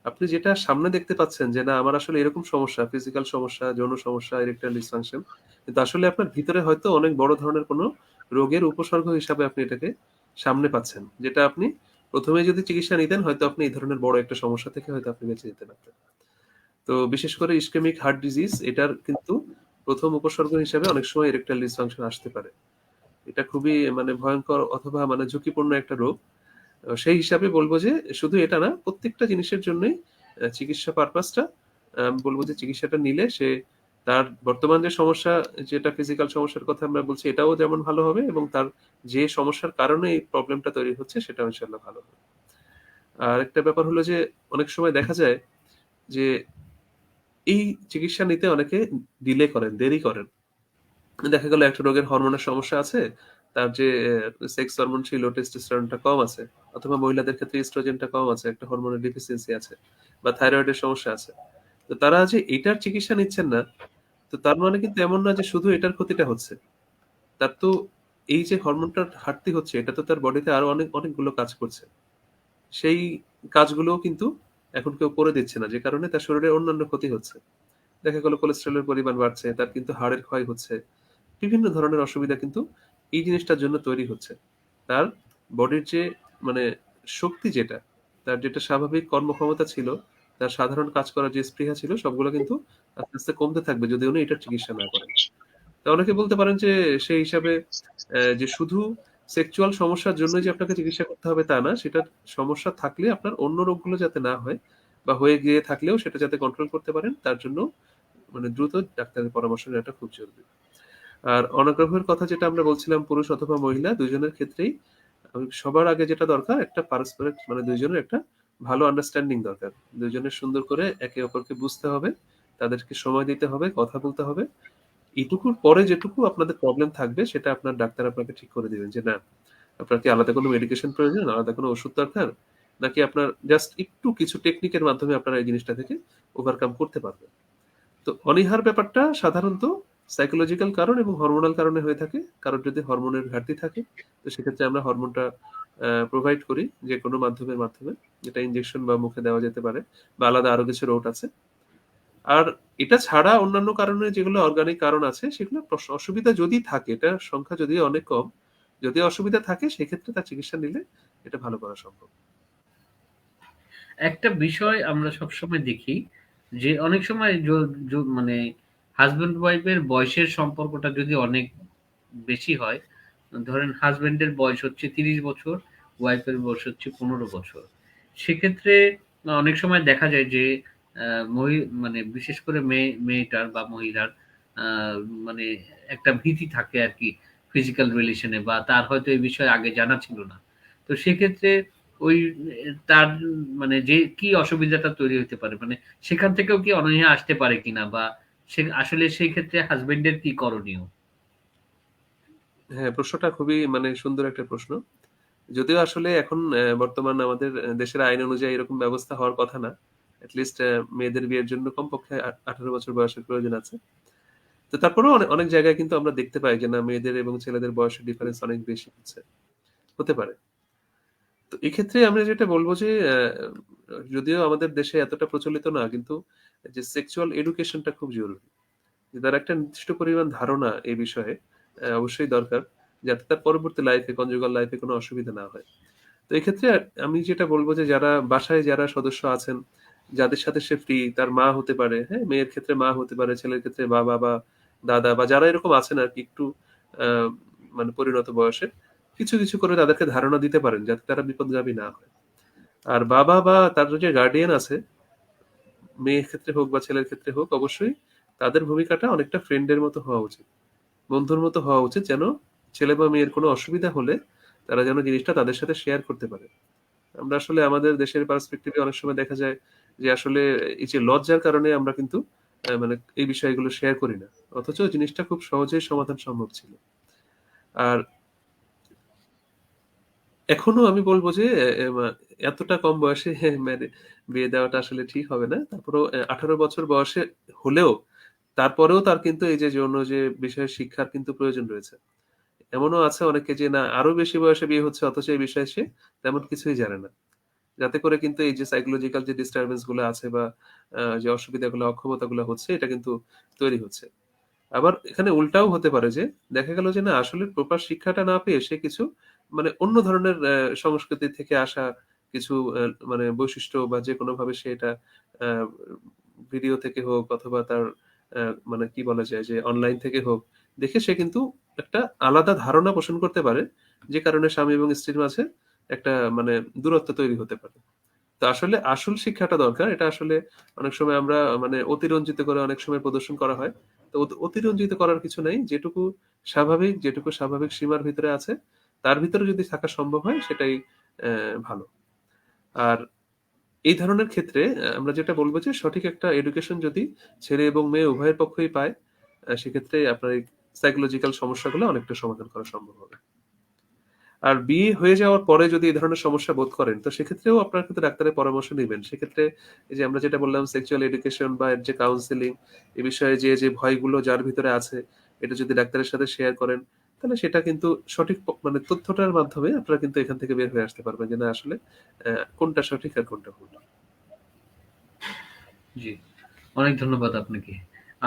আপনি যেটা সামনে দেখতে পাচ্ছেন যে না আমার আসলে এরকম সমস্যা, ফিজিক্যাল সমস্যা, যৌন সমস্যা, ইরেকটাইল ডিসফাংশন, কিন্তু আসলে আপনার ভিতরে হয়তো অনেক বড় ধরনের কোনো রোগের উপসর্গ হিসাবে আপনি এটাকে সামনে পাচ্ছেন, যেটা আপনি প্রথমে যদি চিকিৎসা নিতেন হয়তো আপনি এই ধরনের বড় একটা সমস্যা থেকে হয়তো আপনি বেঁচে যেতে পারতেন। তো বিশেষ করে ইসকেমিক হার্ট ডিজিজ এটার কিন্তু প্রথম উপসর্গ হিসেবে অনেক সময় ইরেকটাইল ডিসফাংশন আসতে পারে। এটা খুবই মানে ভয়ঙ্কর অথবা মানে ঝুঁকিপূর্ণ একটা রোগ। সেই হিসাবে বলব যে শুধু এটা না, প্রত্যেকটা জিনিসের জন্যই চিকিৎসা পারপাসটা বলব যে চিকিৎসাটা নিলে সে তার বর্তমান যে সমস্যা, যেটা ফিজিক্যাল সমস্যার কথা আমরা বলছি, এটাও যেমন ভালো হবে এবং তার যে সমস্যার কারণে এই প্রবলেমটা তৈরি হচ্ছে সেটাও ইনশাআল্লাহ ভালো হবে। আর একটা ব্যাপার হলো যে অনেক সময় দেখা যায় যে এই চিকিৎসা নিতে অনেকে ডিলে করেন, দেরি করেন। দেখা গেল একটা রোগের হরমোনের সমস্যা আছে, তার যে সেক্স হরমোন ছিল টেস্টোস্টেরনটা কম আছে, অথবা মহিলাদের ক্ষেত্রে ইস্ট্রোজেনটা কম আছে, একটা হরমোনের ডেফিসিয়েন্সি আছে, বা থাইরয়েডের সমস্যা আছে। তো তারা যে এটার চিকিৎসা নিচ্ছেন না, তো তার মানে কিন্তু এমন না যে শুধু এটার ক্ষতিটা হচ্ছে। তার তো এই যে হরমোনটার ঘাটতি হচ্ছে, এটা তো তার বডিতে আরো অনেকগুলো কাজ করছে। সেই কাজগুলোও কিন্তু এখন কেউ করে দিচ্ছে না, যে কারণে তার শরীরে অন্যান্য ক্ষতি হচ্ছে। দেখা গেল কোলেস্টেরলের পরিমাণ বাড়ছে, তার কিন্তু হাড়ের ক্ষয় হচ্ছে, বিভিন্ন ধরনের অসুবিধা কিন্তু এই জিনিসটার জন্য তৈরি হচ্ছে। তার বডির যে মানে শক্তি যেটা, তার যেটা স্বাভাবিক কর্মক্ষমতা ছিল, তার সাধারণ কাজ করার যে স্পৃহা ছিল, সবগুলো কিন্তু আস্তে আস্তে কমতে থাকবে যদি উনি এটার চিকিৎসা না করেন। তো অনেকে বলতে পারেন যে সেই হিসাবে যে শুধু সেক্সুয়াল সমস্যার জন্য যে আপনাকে চিকিৎসা করতে হবে তা না, সেটার সমস্যা থাকলে আপনার অন্য রোগগুলো যাতে না হয়, বা হয়ে গিয়ে থাকলেও সেটা যাতে কন্ট্রোল করতে পারেন, তার জন্য মানে দ্রুত ডাক্তারের পরামর্শ নেওয়াটা খুব জরুরি। আর অনাগ্রহের কথা যেটা আমরা বলছিলাম, পুরুষ অথবা মহিলা দুইজনের ক্ষেত্রেই সবার আগে যেটা দরকার, একটা পারস্পরিক মানে দুইজনের একটা ভালো আন্ডারস্ট্যান্ডিং দরকার। দুইজনের সুন্দর করে একে অপরকে বুঝতে হবে, তাদেরকে সময় দিতে হবে, কথা বলতে হবে। এইটুকুর পরে যেটুকু আপনাদের প্রবলেম থাকবে সেটা আপনার ডাক্তার আপনাকে ঠিক করে দিবেন যে না আপনার কি আলাদা কোনো মেডিকেশন প্রয়োজন, আলাদা কোনো ওষুধ দরকার, নাকি আপনার জাস্ট একটু কিছু টেকনিকের মাধ্যমে আপনারা এই জিনিসটা থেকে ওভারকাম করতে পারবেন। তো অনীহার ব্যাপারটা সাধারণত সাইকোলজিক্যাল কারণ এবং হরমোনাল কারণে হয়ে থাকে। কারণ যদি হরমোনের ঘাটতি থাকে, তো সেক্ষেত্রে আমরা হরমোনটা প্রোভাইড করি যে কোনো মাধ্যমে, যেটা ইনজেকশন বা মুখে দেওয়া যেতে পারে, বা আলাদা আরো কিছু রুট আছে। আর এটা ছাড়া অন্যান্য কারণে যেগুলো অর্গানিক কারণ আছে, সেগুলো অসুবিধা যদি থাকে, এটা সংখ্যা যদিও অনেক কম, যদি অসুবিধা থাকে সেক্ষেত্রে তার চিকিৎসা নিলে এটা ভালো করা সম্ভব। একটা বিষয় আমরা সবসময় দেখি যে অনেক সময় মানে হাজবেন্ড ওয়াইফের বয়সের সম্পর্কটা যদি অনেক বেশি হয়, ধরেন হাজবেন্ডের বয়স হচ্ছে ৩০ বছর, ওয়াইফের বয়স হচ্ছে ১৫ বছর, সেক্ষেত্রে অনেক সময় দেখা যায় যে মানে বিশেষ করে মেয়েটার বা মহিলার আহ, মানে একটা ভীতি থাকে আর কি ফিজিক্যাল রিলেশনে, বা তার হয়তো এই বিষয়ে আগে জানা ছিল না। তো সেক্ষেত্রে ওই তার মানে যে কি অসুবিধাটা তৈরি হতে পারে, মানে সেখান থেকেও কি অনীহা আসতে পারে কিনা, বা সে আসলে সেই ক্ষেত্রে হাজবেন্ডের কি করণীয়? হ্যাঁ, প্রশ্নটা খুবই মানে সুন্দর একটা প্রশ্ন। যদিও আসলে এখন বর্তমান আমাদের দেশের আইন অনুযায়ী এরকম ব্যবস্থা হওয়ার কথা না। এটলিস্ট মেয়েদের বিয়ের জন্য কমপক্ষে 18 বছর বয়সের প্রয়োজন আছে। তো তারপরেও অনেক অনেক জায়গায় কিন্তু আমরা দেখতে পাই যে না, মেয়েদের এবং ছেলেদের বয়সের ডিফারেন্স অনেক বেশি হতে পারে। তো এক্ষেত্রে আমরা যেটা বলবো যে যদিও আমাদের দেশে এতটা প্রচলিত না, কিন্তু যে সেক্সুয়াল এডুকেশনটা খুব জরুরি। যে তার একটা নির্দিষ্ট পরিমাণ ধারণা এই বিষয়ে অবশ্যই দরকার, যাতে তার পরবর্তী লাইফে, কনজুগাল লাইফে কোনো অসুবিধা না হয়। তো এক্ষেত্রে আমি যেটা বলবো যে যারা বাসায় যারা সদস্য আছেন, যাদের সাথে সে ফ্রি, তার মা হতে পারে, হ্যাঁ, মেয়ের ক্ষেত্রে মা হতে পারে, ছেলের ক্ষেত্রে বাবা বা দাদা, বা যারা এরকম আছেন আর কি একটু আহ, মানে পরিণত বয়সে, কিছু কিছু করে তাদেরকে ধারণা দিতে পারেন যাতে তারা বিপদগামী না হয়। আর বাবা বা তার যে গার্ডিয়ান আছে, মেয়ের ক্ষেত্রে হোক বা ছেলের ক্ষেত্রে হোক, অবশ্যই তাদের ভূমিকাটা অনেকটা ফ্রেন্ডের মতো হওয়া উচিত, বন্ধুর মতো হওয়া উচিত, যেন ছেলে বা মেয়ের কোনো অসুবিধা হলে তারা যেন জিনিসটা তাদের সাথে শেয়ার করতে পারে। আমরা আসলে আমাদের দেশের পার্সপেক্টিভে অনেক সময় দেখা যায় যে আসলে এই যে লজ্জার কারণে আমরা কিন্তু মানে এই বিষয়গুলো শেয়ার করি না, অথচ জিনিসটা খুব সহজেই সমাধান সম্ভব ছিল। আর এখনো আমি বলবো যে এতটা কম বয়সে মানে বিয়ে দেওয়াটা আসলে ঠিক হবে না। তারপরেও 18 বছর বয়সে হলেও তারপরেও তার কিন্তু এই যে যৌন যে বিষয়ে শিক্ষার কিন্তু প্রয়োজন রয়েছে। এমনও আছে অনেকে যে না আরো বেশি বয়সে বিয়ে হচ্ছে অথচ এই বিষয়ে সে তেমন কিছুই জানে না। যাতে করে কিন্তু এই যে সাইকোলজিক্যাল যে ডিস্টারবেন্স গুলো আছে বা যে অসুবিধাগুলো অক্ষমতাগুলো হচ্ছে এটা কিন্তু তৈরি হচ্ছে। আবার এখানে উল্টাও হতে পারে যে দেখা গেল যে না আসলে প্রপার শিক্ষাটা না পেয়ে সে কিছু মানে অন্য ধরনের সংস্কৃতি থেকে আসা কিছু মানে বৈশিষ্ট্য বা যে কোনো ভাবে সে এটা ভিডিও থেকে হোক অথবা তার মানে কি বলা যায় যে অনলাইন থেকে হোক দেখে সে কিন্তু একটা আলাদা ধারণা পোষণ করতে পারে, যে কারণে স্বামী এবং স্ত্রীর মাঝে একটা মানে দূরত্ব তৈরি হতে পারে। তো আসলে আসল শিক্ষাটা দরকার, এটা আসলে অনেক সময় আমরা মানে অতিরঞ্জিত করে অনেক সময় প্রদর্শন করা হয়। তো অতিরঞ্জিত করার কিছু নাই, যেটুকু স্বাভাবিক যেটুকু স্বাভাবিক সীমার ভিতরে আছে তার ভিতরে যদি থাকা সম্ভব হয় সেটাই ভালো। আর এই ধরনের ক্ষেত্রে আমরা যেটা বলবো যে সঠিক একটা এডুকেশন যদি ছেলে এবং মেয়ে উভয়ের পক্ষই পায় সেক্ষেত্রে আপনার এই সাইকোলজিক্যাল সমস্যাগুলো অনেকটা সমাধান করা সম্ভব হবে। আর বিয়ে হয়ে যাওয়ার পরে যদি এই ধরনের সমস্যা বোধ করেন তো সেক্ষেত্রেও আপনার কিন্তু ডাক্তারের পরামর্শ নেবেন। সেক্ষেত্রে এই যে আমরা যেটা বললাম সেক্সুয়াল এডুকেশন বা এর যে কাউন্সেলিং, এ বিষয়ে যে ভয়গুলো যার ভিতরে আছে এটা যদি ডাক্তারের সাথে শেয়ার করেন তাহলে সেটা কিন্তু সঠিক মানে তথ্যটার মাধ্যমে আপনারা কিন্তু এখান থেকে বের হয়ে আসতে পারবেন যে না আসলে কোনটা সঠিক আর কোনটা ভুল। জি, অনেক ধন্যবাদ আপনাকে।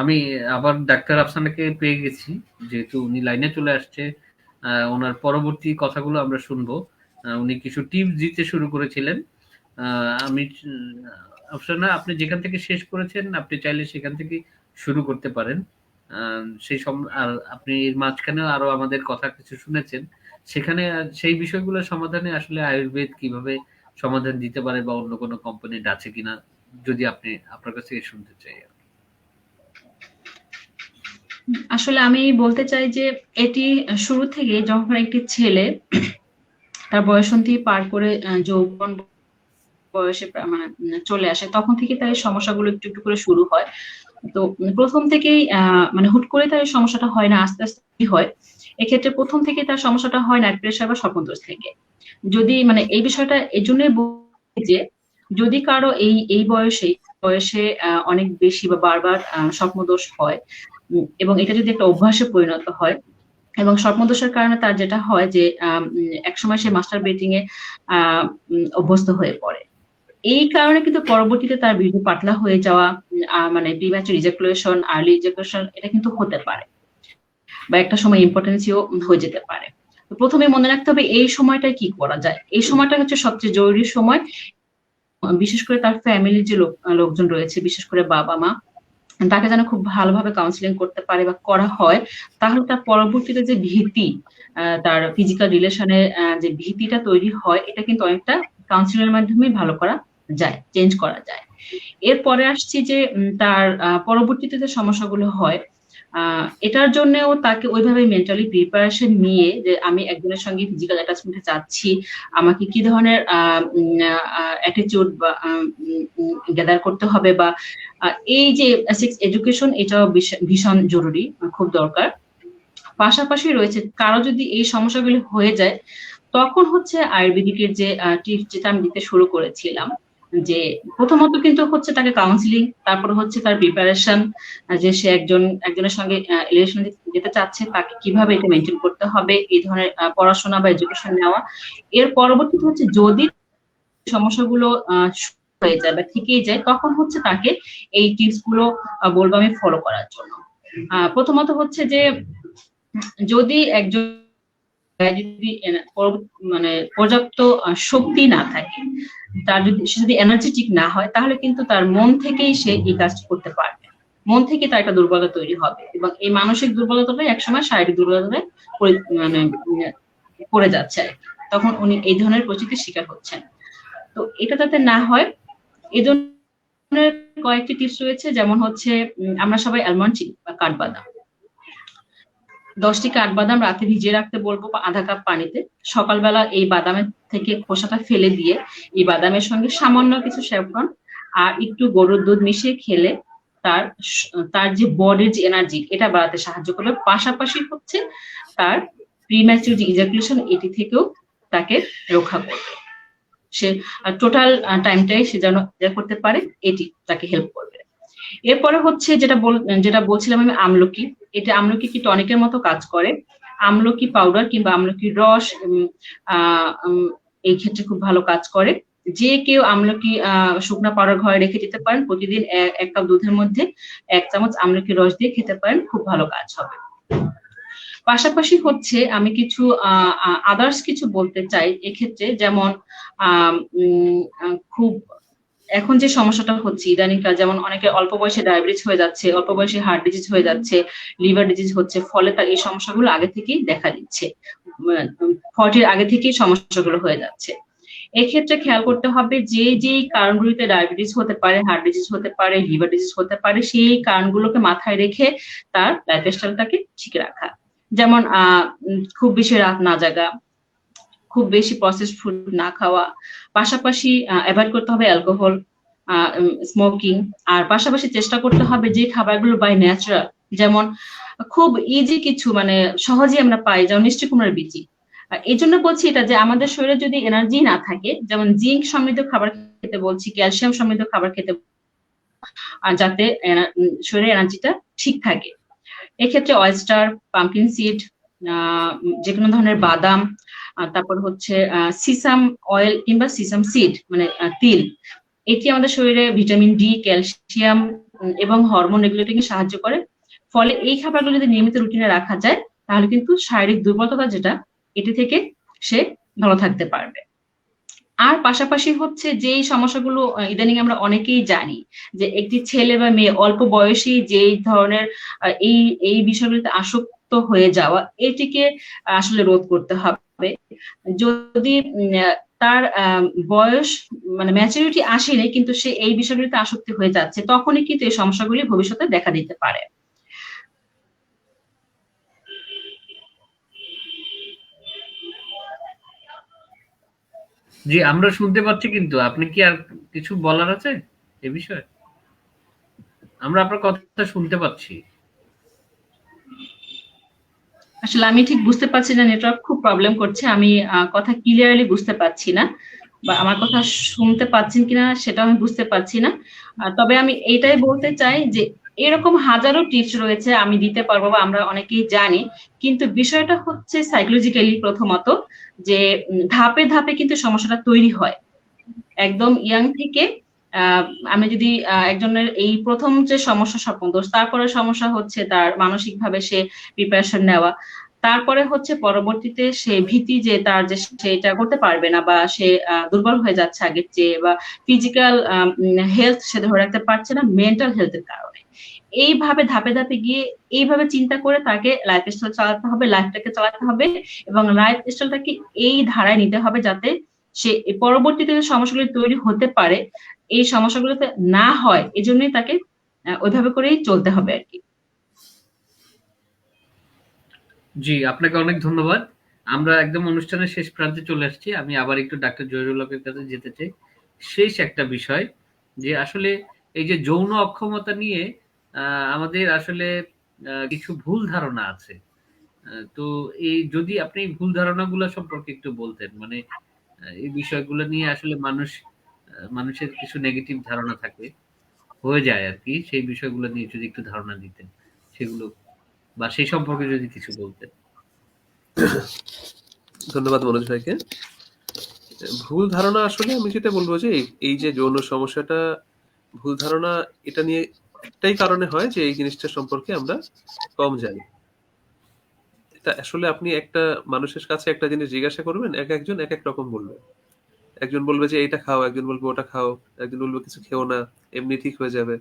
আমি আবার ডাক্তার আফসানাকে পেয়ে গেছি, যেহেতু উনি লাইনে চলে আসছে। ওনার পরবর্তী কথাগুলো আমরা শুনবো। উনি কিছু টিপস দিতে শুরু করেছিলেন। আমি আফসানা, আপনি যেখান থেকে শেষ করেছেন আপনি চাইলে সেখান থেকে শুরু করতে পারেন। আর আপনি এর মাঝখানেও আরো আমাদের কথা কিছু শুনেছেন। সেখানে সেই বিষয়গুলো সমাধানে আসলে আয়ুর্বেদ কিভাবে সমাধান দিতে পারে বা অন্য কোনো কম্পোনেন্ট আছে কিনা যদি আপনি আপনার কাছ থেকে শুনতে চাই। আসলে আমি বলতে চাই যে এটি শুরু থেকে যখন একটি ছেলে তার বয়সন্ধি পার করে যৌবন বয়সে মানে চলে আসে তখন থেকে তার এই সমস্যাগুলো একটু একটু করে শুরু হয়। তো প্রথম থেকেই মানে হুট করে তার এই সমস্যাটা হয় না, আস্তে আস্তে হয়। এক্ষেত্রে প্রথম থেকে তার সমস্যাটা হয় নাইট প্রেশার বা স্বপ্নদোষ থেকে। যদি মানে এই বিষয়টা এই জন্যই বলি যে যদি কারো এই বয়সে অনেক বেশি বা বারবার স্বপ্নদোষ হয় এবং এটা যদি একটা অভ্যাসে পরিণত হয় এবং স্বপ্নদোষের কারণে তার যেটা হয় যে একসময় সে মাস্টার বেটিং এ অভ্যস্ত হয়ে পড়ে। এই কারণে কিন্তু পরবর্তীতে তার বীর্য পাতলা হয়ে যাওয়া, মানে প্রিম্যাচুর ইজাকুলেশন, আর্লি ইজাকুলেশন এটা কিন্তু হতে পারে বা একটা সময় ইম্পর্টেন্সিও হয়ে যেতে পারে। তো প্রথমে মনে রাখতে হবে এই সময়টা কি করা যায়। এই সময়টা হচ্ছে সবচেয়ে জরুরি সময়, বিশেষ করে তার ফ্যামিলির যে লোকজন রয়েছে, বিশেষ করে বাবা মা, তাকে যেন খুব ভালোভাবে কাউন্সিলিং করতে পারে বা করা হয়। তাহলে তার পরবর্তীতে যে ভীতি, তার ফিজিক্যাল রিলেশনের যে ভীতিটা তৈরি হয় এটা কিন্তু অনেকটা কাউন্সিলিং এর মাধ্যমে ভালো করা যায়, চেঞ্জ করা যায়। এরপরে আসছি যে তার পরবর্তীতে যে সমস্যাগুলো হয় এটার জন্যও তাকে ওইভাবে মেন্টালি প্রিপারেশন নিয়ে যে আমি একজনের সঙ্গে ফিজিক্যাল অ্যাটাচমেন্টে যাচ্ছি, আমাকে কি ধরনের অ্যাটিটিউড বা গ্যাদার করতে হবে বা এই যে সেক্স এডুকেশন এটাও ভীষণ জরুরি, খুব দরকার। পাশাপাশি রয়েছে কারো যদি এই সমস্যাগুলি হয়ে যায় তখন হচ্ছে আয়ুর্বেদিকের যে টিপস যেটা আমি দিতে শুরু করেছিলাম যে প্রথমত কিন্তু হচ্ছে তাকে কাউন্সিলিং, তারপর হচ্ছে তার প্রিপারেশন, যে সে একজনের সঙ্গে রিলেশন যেতে চাচ্ছে তাকে কিভাবে এটা মেনটেন করতে হবে, এই ধরনের পড়াশোনা বা এডুকেশন নেওয়া। এর পরবর্তীতে হচ্ছে যদি সমস্যাগুলো হয়ে যায় বা থেকেই যায় তখন হচ্ছে তাকে এই টিপস গুলো বলবো আমি ফলো করার জন্য। প্রথমত হচ্ছে যে যদি একজন যদি মানে পর্যাপ্ত শক্তি না থাকে, সে যদি এনার্জেটিক না হয় তাহলে কিন্তু তার মন থেকেই সে এই কাজটি করতে পারবে, মন থেকে তার একটা দুর্বলতা তৈরি হবে এবং এই মানসিক দুর্বলতাটাই একসময় শারীরিক দুর্বলতায় মানে পড়ে যাচ্ছে আর কি। তখন উনি এই ধরনের পরিস্থিতির শিকার হচ্ছেন। তো এটা যাতে না হয় এই জন্য কয়েকটি টিপস রয়েছে, যেমন হচ্ছে আমরা সবাই অ্যালমন্ড চিনি বা কাঠবাদাম, 10টি কাঠবাদাম রাতে ভিজিয়ে রাখতে বলবো বা আধা কাপ পানিতে। সকালবেলা এই বাদামের থেকে খোসাটা ফেলে দিয়ে এই বাদামের সঙ্গে সামান্য কিছু স্যাফরন আর একটু গরুর দুধ মিশিয়ে খেলে তার তার যে বডির যে এনার্জি এটা বাড়াতে সাহায্য করবে, পাশাপাশি হচ্ছে তার প্রিম্যাচুর যে ইজাকুলেশন এটি থেকেও তাকে রক্ষা করবে। সে টোটাল টাইমটাই সে যেন করতে পারে, এটি তাকে হেল্প করবে। এরপরে হচ্ছে যেটা বলছিলাম আমি, আমলকি। এটা আমলকি কি টনিকের মতো কাজ করে। আমলকি পাউডার কিংবা আমলকির রস এই ক্ষেত্রে খুব ভালো কাজ করে। যে কেউ আমলকি শুকনা পাউডার ঘরে রেখে দিতে পারেন, প্রতিদিন 1 কাপ দুধের মধ্যে 1 চামচ আমলকি রস দিয়ে খেতে পারেন, খুব ভালো কাজ হবে। পাশাপাশি হচ্ছে আমি কিছু আদার্স কিছু বলতে চাই এক্ষেত্রে, যেমন খুব এখন যে সমস্যাটা হচ্ছে ইদানিংকাল, যেমন অনেকে অল্প বয়সে ডায়াবেটিস হয়ে যাচ্ছে, অল্প বয়সে হার্ট ডিজিজ হয়ে যাচ্ছে, লিভার ডিজিজ হচ্ছে, ফলে তার এই সমস্যাগুলো আগে থেকেই দেখা দিচ্ছে, 40 আগে থেকেই সমস্যাগুলো হয়ে যাচ্ছে। এক্ষেত্রে খেয়াল করতে হবে যে যে কারণগুলিতে ডায়াবেটিস হতে পারে, হার্ট ডিজিজ হতে পারে, লিভার ডিজিজ হতে পারে, সেই কারণগুলোকে মাথায় রেখে তার লাইফস্টাইলটাকে ঠিক রাখা। যেমন খুব বেশি রাত না জাগা, খুব বেশি প্রসেসড ফুড না খাওয়া, পাশাপাশি অ্যাভয়েড করতে হবে অ্যালকোহল, স্মোকিং, আর পাশাপাশি চেষ্টা করতে হবে যে খাবারগুলো বাই ন্যাচারাল, যেমন খুব ইজি কিছু মানে সহজেই আমরা পাই, যেমন মিষ্টি কুমড়ার বিচি। এই জন্য বলছি এটা যে আমাদের শরীরে যদি এনার্জি না থাকে, যেমন জিঙ্ক সমৃদ্ধ খাবার খেতে বলছি, ক্যালসিয়াম সমৃদ্ধ খাবার খেতে, আর যাতে শরীরের এনার্জিটা ঠিক থাকে। এক্ষেত্রে অয়েস্টার, পাম্পকিন সিড, যে কোনো ধরনের বাদাম, তারপর হচ্ছে সিসাম অয়েল কিংবা সিসাম সিড মানে তিল, এটি আমাদের শরীরে ভিটামিন ডি, ক্যালসিয়াম এবং হরমোন রেগুলেটিং এ সাহায্য করে। ফলে এই খাবারগুলো যদি নিয়মিত রুটিনে রাখা যায় তাহলে কিন্তু শারীরিক দুর্বলতা যেটা এটি থেকে সে ভালো থাকতে পারবে। আর পাশাপাশি হচ্ছে যে সমস্যাগুলো ইদানিং আমরা অনেকেই জানি যে একটি ছেলে বা মেয়ে অল্প বয়সী যেই ধরনের এই এই বিষয়গুলোতে আসক্ত হয়ে যাওয়া, এটিকে আসলে রোধ করতে হবে। যদি তার বয়স মানে ম্যাচুরিটি আসেনি কিন্তু সে এই বিষয়গুলিতে আসক্তি হয়ে যাচ্ছে, তখনই কিন্তু এই সমস্যাগুলি ভবিষ্যতে দেখা দিতে পারে। জি, আমরা শুনতে পাচ্ছি, কিন্তু আপনি কি আর কিছু বলার আছে এ বিষয়ে? আমরা আপনার কথা শুনতে পাচ্ছি। আসলে আমি ঠিক বুঝতে পারছি না, নেটওয়ার্ক খুব প্রবলেম করছে, আমি কথা ক্লিয়ারলি বুঝতে পারছি না, বা আমার কথা শুনতে পাচ্ছেন কিনা সেটাও আমি বুঝতে পারছি না। তবে আমি এইটাই বলতে চাই যে এরকম হাজারো টিপস রয়েছে আমি দিতে পারবো বা আমরা অনেকেই জানি, কিন্তু বিষয়টা হচ্ছে সাইকোলজিক্যালি প্রথমত যে ধাপে ধাপে কিন্তু সমস্যাটা তৈরি হয়। একদম ইয়াং থেকে আমি যদি একজনের এই প্রথম যে সমস্যা স্বপ্নদোষ, তারপরে সমস্যা হচ্ছে তার মানসিকভাবে সে প্রিপারেশন নেওয়া, তারপরে হচ্ছে পরবর্তীতে সে ভীতি যে তার যে সেটা করতে পারবে না বা সে দুর্বল হয়ে যাচ্ছে আগের চেয়ে, বা ফিজিক্যাল হেলথ সে ধরে রাখতে পারছে না মেন্টাল হেলথের কারণে। এইভাবে ধাপে ধাপে গিয়ে এইভাবে চিন্তা করে তাকে লাইফ স্টাইল চালাতে হবে, লাইফটাকে চালাতে হবে এবং লাইফ স্টাইলটাকে এই ধারায় নিতে হবে যাতে সে পরবর্তীতে যে সমস্যাগুলি তৈরি হতে পারে এই সমস্যাগুলোতে না হয়, এজন্যই তাকে ওইভাবে করেই চলতে হবে আর কি। জি, আপনাকে অনেক ধন্যবাদ। আমরা একদম অনুষ্ঠানের শেষ প্রান্তে চলে আসছি। আমি আবার একটু ডাক্তার জহিরুল হকের কাছে যেতে চাই। শেষ একটা বিষয় যে আসলে এই যে যৌন অক্ষমতা নিয়ে আমাদের আসলে কিছু ভুল ধারণা আছে। তো এই যদি আপনি ভুল ধারণাগুলো সম্পর্কে একটু বলতেন, মানে এই বিষয়গুলো নিয়ে আসলে মানুষের কিছু নেগেটিভ ধারণা থাকে, হয়ে যায় আরকি। সেই বিষয়গুলো নিয়ে যদি একটু ধারণা দিতেন, সেগুলো বা সেই সম্পর্কে যদি কিছু বলতেন। ধন্যবাদ মনোজ ভাইকে। ভুল ধারণা আসলে আমি যেটা বলবো যে এই যে যৌন সমস্যাটা, ভুল ধারণা এটা নিয়ে একটাই কারণে হয় যে এই জিনিসটা সম্পর্কে আমরা কম জানি। এটা আসলে আপনি একটা মানুষের কাছে একটা জিনিস জিজ্ঞাসা করবেন, একজন এক এক রকম বলবে। একজন বলবে যে এটা খাও, একজন বলবে ওটা খাও, একজন বলবে কিছু খেও না, এমনি ঠিক হয়ে যাবে।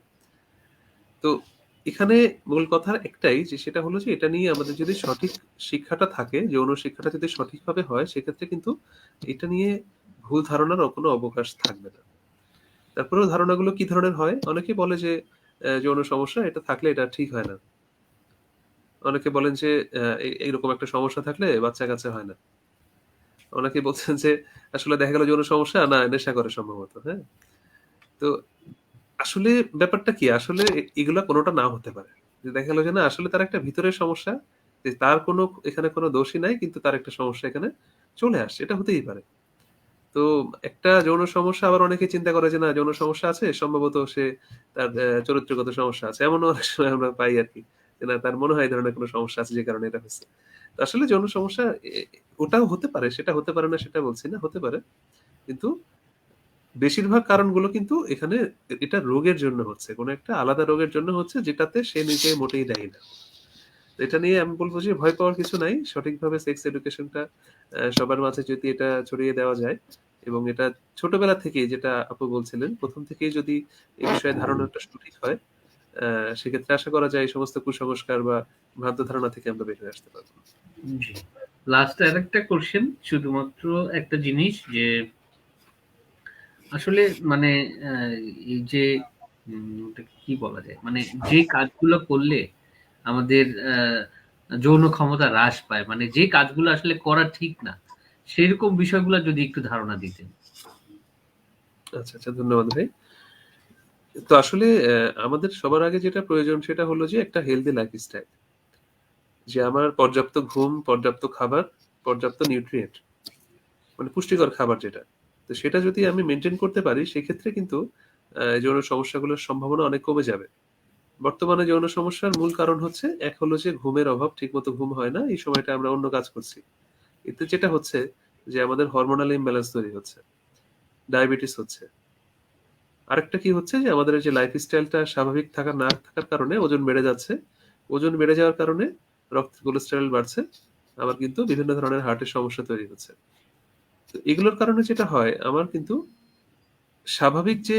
তো এখানে মূল কথা একটাই যে সেটা হলো যে এটা নিয়ে আমাদের যদি সঠিক শিক্ষাটা থাকে, যৌন শিক্ষাটা যদি সঠিকভাবে হয়, সেক্ষেত্রে কিন্তু এটা নিয়ে ভুল ধারণার কোনো অবকাশ থাকবে না। তারপরেও ধারণাগুলো কি ধরনের হয়, অনেকে বলে যে যৌন সমস্যা এটা থাকলে এটা ঠিক হয় না। অনেকে বলেন যে এইরকম একটা সমস্যা থাকলে বাচ্চা-কাচ্চা হয় না। অনেকে বলছেন যে আসলে দেখা গেল যৌন সমস্যা না নেশা করে সম্ভবত, হ্যাঁ? তো আসলে ব্যাপারটা কি? আসলে এগুলা কোনটা নাও হতে পারে। যে দেখা গেল যে না আসলে তার একটা ভিতরের সমস্যা, যে তার এখানে কোনো দোষই নাই কিন্তু তার একটা সমস্যা এখানে চলে আসছে। এটা হতেই পারে। তো একটা যৌন সমস্যা আবার অনেকে চিন্তা করে যে না যৌন সমস্যা আছে সম্ভবত সে তার চরিত্রগত সমস্যা আছে। এমনও অনেক সময় আমরা পাই আরকি। যে না তার মনে হয় এই ধরনের কোনো সমস্যা আছে যে কারণে এটা হইছে। তো আসলে যৌন সমস্যা ওটাও হতে পারে, সেটা হতে পারে না সেটা বলছি না, হতে পারে। কিন্তু বেশিরভাগ কারণগুলো কিন্তু এখানে এটা রোগের জন্য হচ্ছে। কোনো একটা আলাদা রোগের জন্য হচ্ছে যেটাতে সে নিজে মোটেই দায়ী না। তো এটা নিয়ে আমি বলব যে ভয় পাওয়ার কিছু নাই। সঠিকভাবে সেক্স এডুকেশনটা সবার মাঝে যদি এটা ছড়িয়ে দেওয়া যায় এবং এটা ছোটবেলা থেকেই যেটা আপু বলছিলেন, ১ম থেকেই যদি এই বিষয়ে ধারণাটা সঠিক হয়, আ সেক্ষেত্রে আশা করা যায় এই সমস্ত কুসংস্কার বা ভ্রান্ত ধারণা থেকে আমরা বের হয়ে আসতে পারব। জি। লাস্ট আরেকটা কোয়েশ্চেন, শুধুমাত্র একটা জিনিস যে আসলে মানে এই যে ওটাকে কি বলা যায়? মানে যে কাজগুলো করলে আমাদের যৌন ক্ষমতা হ্রাস পায়, মানে যে কাজগুলো আসলে করা ঠিক না, সেরকম বিষয়গুলো যদি একটু ধারণা দিতেন। আচ্ছা, ধন্যবাদ ভাই। তো আসলে আমাদের সবার আগে যেটা প্রয়োজন সেটা হলো যে একটা হেলথি লাইফস্টাইল। যে আমার পর্যাপ্ত ঘুম, পর্যাপ্ত খাবার, পর্যাপ্ত নিউট্রিয়েন্ট মানে পুষ্টিকর খাবার যেটা। তো সেটা যদি আমি মেইনটেইন করতে পারি সেক্ষেত্রে কিন্তু যৌন সমস্যাগুলোর সম্ভাবনা অনেক কমে যাবে। বর্তমানে যৌন সমস্যার মূল কারণ হচ্ছে এক হলো যে ঘুমের অভাব, ঠিকমতো ঘুম হয় না। এই সময়টা আমরা অন্য কাজ করছি। এতে যেটা হচ্ছে যে আমাদের হরমোনাল ইমব্যালেন্স তৈরি হচ্ছে। ডায়াবেটিস হচ্ছে। আরেকটা কি হচ্ছে যে আমাদের এই যে লাইফস্টাইলটা স্বাভাবিক না থাকার কারণে ওজন বেড়ে যাচ্ছে। ওজন বেড়ে যাওয়ার কারণে রক্তে কোলেস্টেরল বাড়ছে। আবার কিন্তু বিভিন্ন ধরনের হার্টের সমস্যা তৈরি হচ্ছে। তো এগুলোর কারণে যেটা হয় আমার কিন্তু স্বাভাবিক যে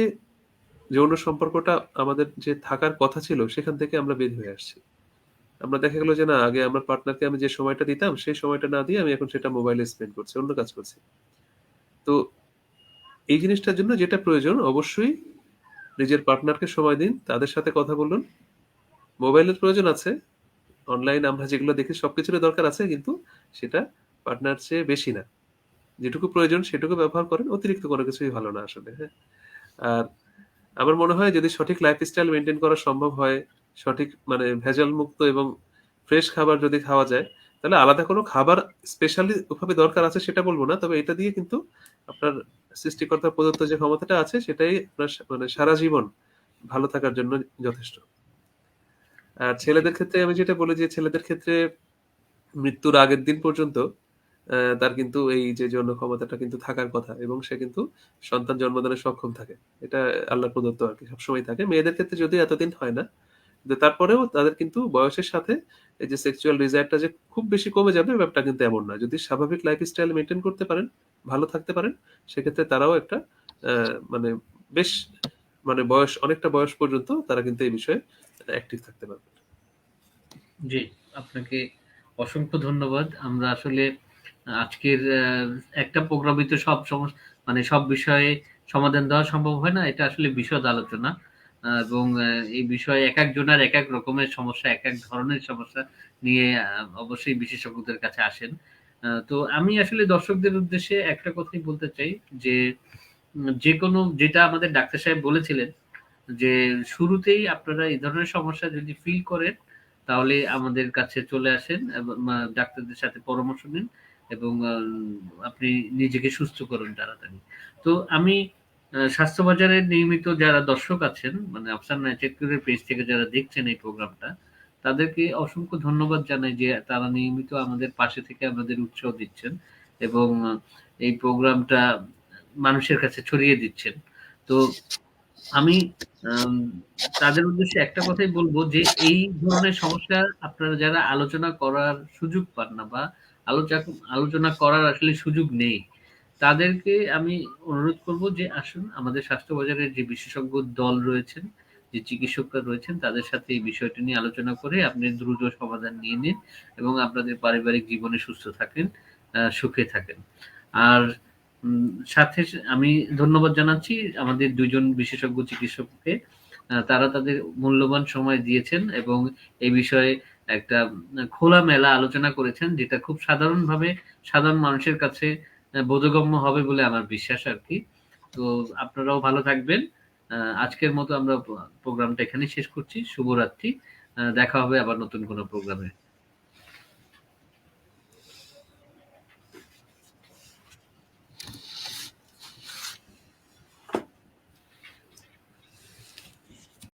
যৌন সম্পর্কটা আমাদের যে থাকার কথা ছিল সেখান থেকে আমরা বের হয়ে আসছি। আমরা দেখা গেল যে না আগে আমার পার্টনারকে আমি যে সময়টা দিতাম সেই সময়টা না দিয়ে আমি এখন সেটা মোবাইলে স্পেন্ড করছি, অন্য কাজ করছি। তো এই জিনিসটার জন্য যেটা প্রয়োজন অবশ্যই নিজের পার্টনারকে সময় দিন, তাদের সাথে কথা বলুন। মোবাইলের প্রয়োজন আছে। অনলাইন আমরা যেগুলো দেখি সবকিছুরই দরকার আছে কিন্তু সেটা পার্টনার চেয়ে বেশি না। যেটুকু প্রয়োজন সেটুকু ব্যবহার করেন। অতিরিক্ত কোনো কিছুই ভালো না আসলে, হ্যাঁ? আর আমার মনে হয় যদি সঠিক লাইফস্টাইল মেইনটেইন করা সম্ভব হয়, সঠিক মানে ভেজাল মুক্ত এবং ফ্রেশ খাবার যদি খাওয়া যায়, তাহলে আলাদা কোনো খাবার স্পেশালি ওভাবে দরকার আছে সেটা বলব না। তবে এটা দিয়ে কিন্তু আপনার সৃষ্টিকর্তা প্রদত্ত যে ক্ষমতাটা আছে সেটাই আপনার মানে সারা জীবন ভালো থাকার জন্য যথেষ্ট। আর জি, ছেলেদের ক্ষেত্রে আমি যেটা বলি যে ছেলেদের ক্ষেত্রে মৃত্যুর আগের দিন পর্যন্ত তার কিন্তু এই যে যৌন ক্ষমতাটা কিন্তু থাকার কথা এবং সে কিন্তু সন্তান জন্মদানে সক্ষম থাকে। এটা আল্লাহর প্রদত্ত আরকি সবসময় থাকে। মেয়েদের ক্ষেত্রে যদিও এতদিন হয় না। কিন্তু তারপরেও তাদের কিন্তু বয়সের সাথে এই যে সেক্সুয়াল ডিজায়ারটা যে খুব বেশি কমে যাবে ব্যাপারটা কিন্তু এমন না। যদি স্বাভাবিক লাইফস্টাইল মেইনটেইন করতে পারেন, ভালো থাকতে পারেন, সেক্ষেত্রে তারাও একটা মানে বেশ মানে অনেকটা বয়স পর্যন্ত তারা কিন্তু এই বিষয়ে অ্যাক্টিভ থাকতে পারবে। জি, আপনাকে অসংখ্য ধন্যবাদ। আমরা আসলে আজকের একটা প্রোগ্রামে তো মানে সব বিষয়ে সমাধান দেওয়া সম্ভব হয় না। এটা আসলে বিশদ আলোচনা। এবং এই বিষয়ে একেক জনের একেক রকমের সমস্যা, একেক ধরনের সমস্যা নিয়ে অবশ্যই বিশেষজ্ঞদের কাছে আসেন। তো আমি আসলে দর্শকদের উদ্দেশ্যে একটা কথাই বলতে চাই যে, যেকোনো যেটা আমাদের ডাক্তার সাহেব বলেছিলেন যে, শুরুতেই আপনারা এই ধরনের সমস্যা যদি ফিল করেন, তাহলে আমাদের কাছে চলে আসেন এবং ডাক্তারদের সাথে পরামর্শ নিন এবং আপনি নিজেকে সুস্থ করুন তাড়াতাড়ি। তো আমি স্বাস্থ্যবাজারের নিয়মিত যারা দর্শক আছেন, মানে আফসান ম্যাচেকুরের পেজ থেকে যারা দেখছেন এই প্রোগ্রামটা, তাদেরকে অসংখ্য ধন্যবাদ জানাই যে তারা নিয়মিত আমাদের পাশে থেকে আমাদের উৎসাহ দিচ্ছেন এবং এই প্রোগ্রামটা মানুষের কাছে ছড়িয়ে দিচ্ছেন। তো আমি আম তাদের উদ্দেশ্যে একটা কথাই বলব যে, এই ধরনের সমস্যা আপনারা যারা আলোচনা করার সুযোগ পান না বা আলোচা আলোচনা করার আসলে সুযোগ নেই, তাদেরকে আমি অনুরোধ করব যে আসুন আমাদের স্বাস্থ্য বাজারের যে বিশেষজ্ঞ দল রয়েছেন, যে চিকিৎসকরা রয়েছেন তাদের সাথে এই বিষয়টি নিয়ে আলোচনা করে আপনি দ্রুত সমাধান নিয়ে নিন এবং আপনাদের পারিবারিক জীবনে সুস্থ থাকেন, সুখে থাকেন। আর সাথে আমি ধন্যবাদ জানাচ্ছি আমাদের ২ জন বিশেষজ্ঞ চিকিৎসককে। তারা তাদের মূল্যবান সময় দিয়েছেন এবং এই বিষয়ে একটা খোলামেলা আলোচনা করেছেন, যেটা খুব সাধারণভাবে সাধারণ মানুষের কাছে বোধগম্য হবে বলে আমার বিশ্বাস আর কি। তো আপনারাও ভালো থাকবেন। আজকের মতো আমরা প্রোগ্রামটা এখানেই শেষ করছি। শুভরাত্রি। দেখা হবে আবার নতুন কোনো প্রোগ্রামে।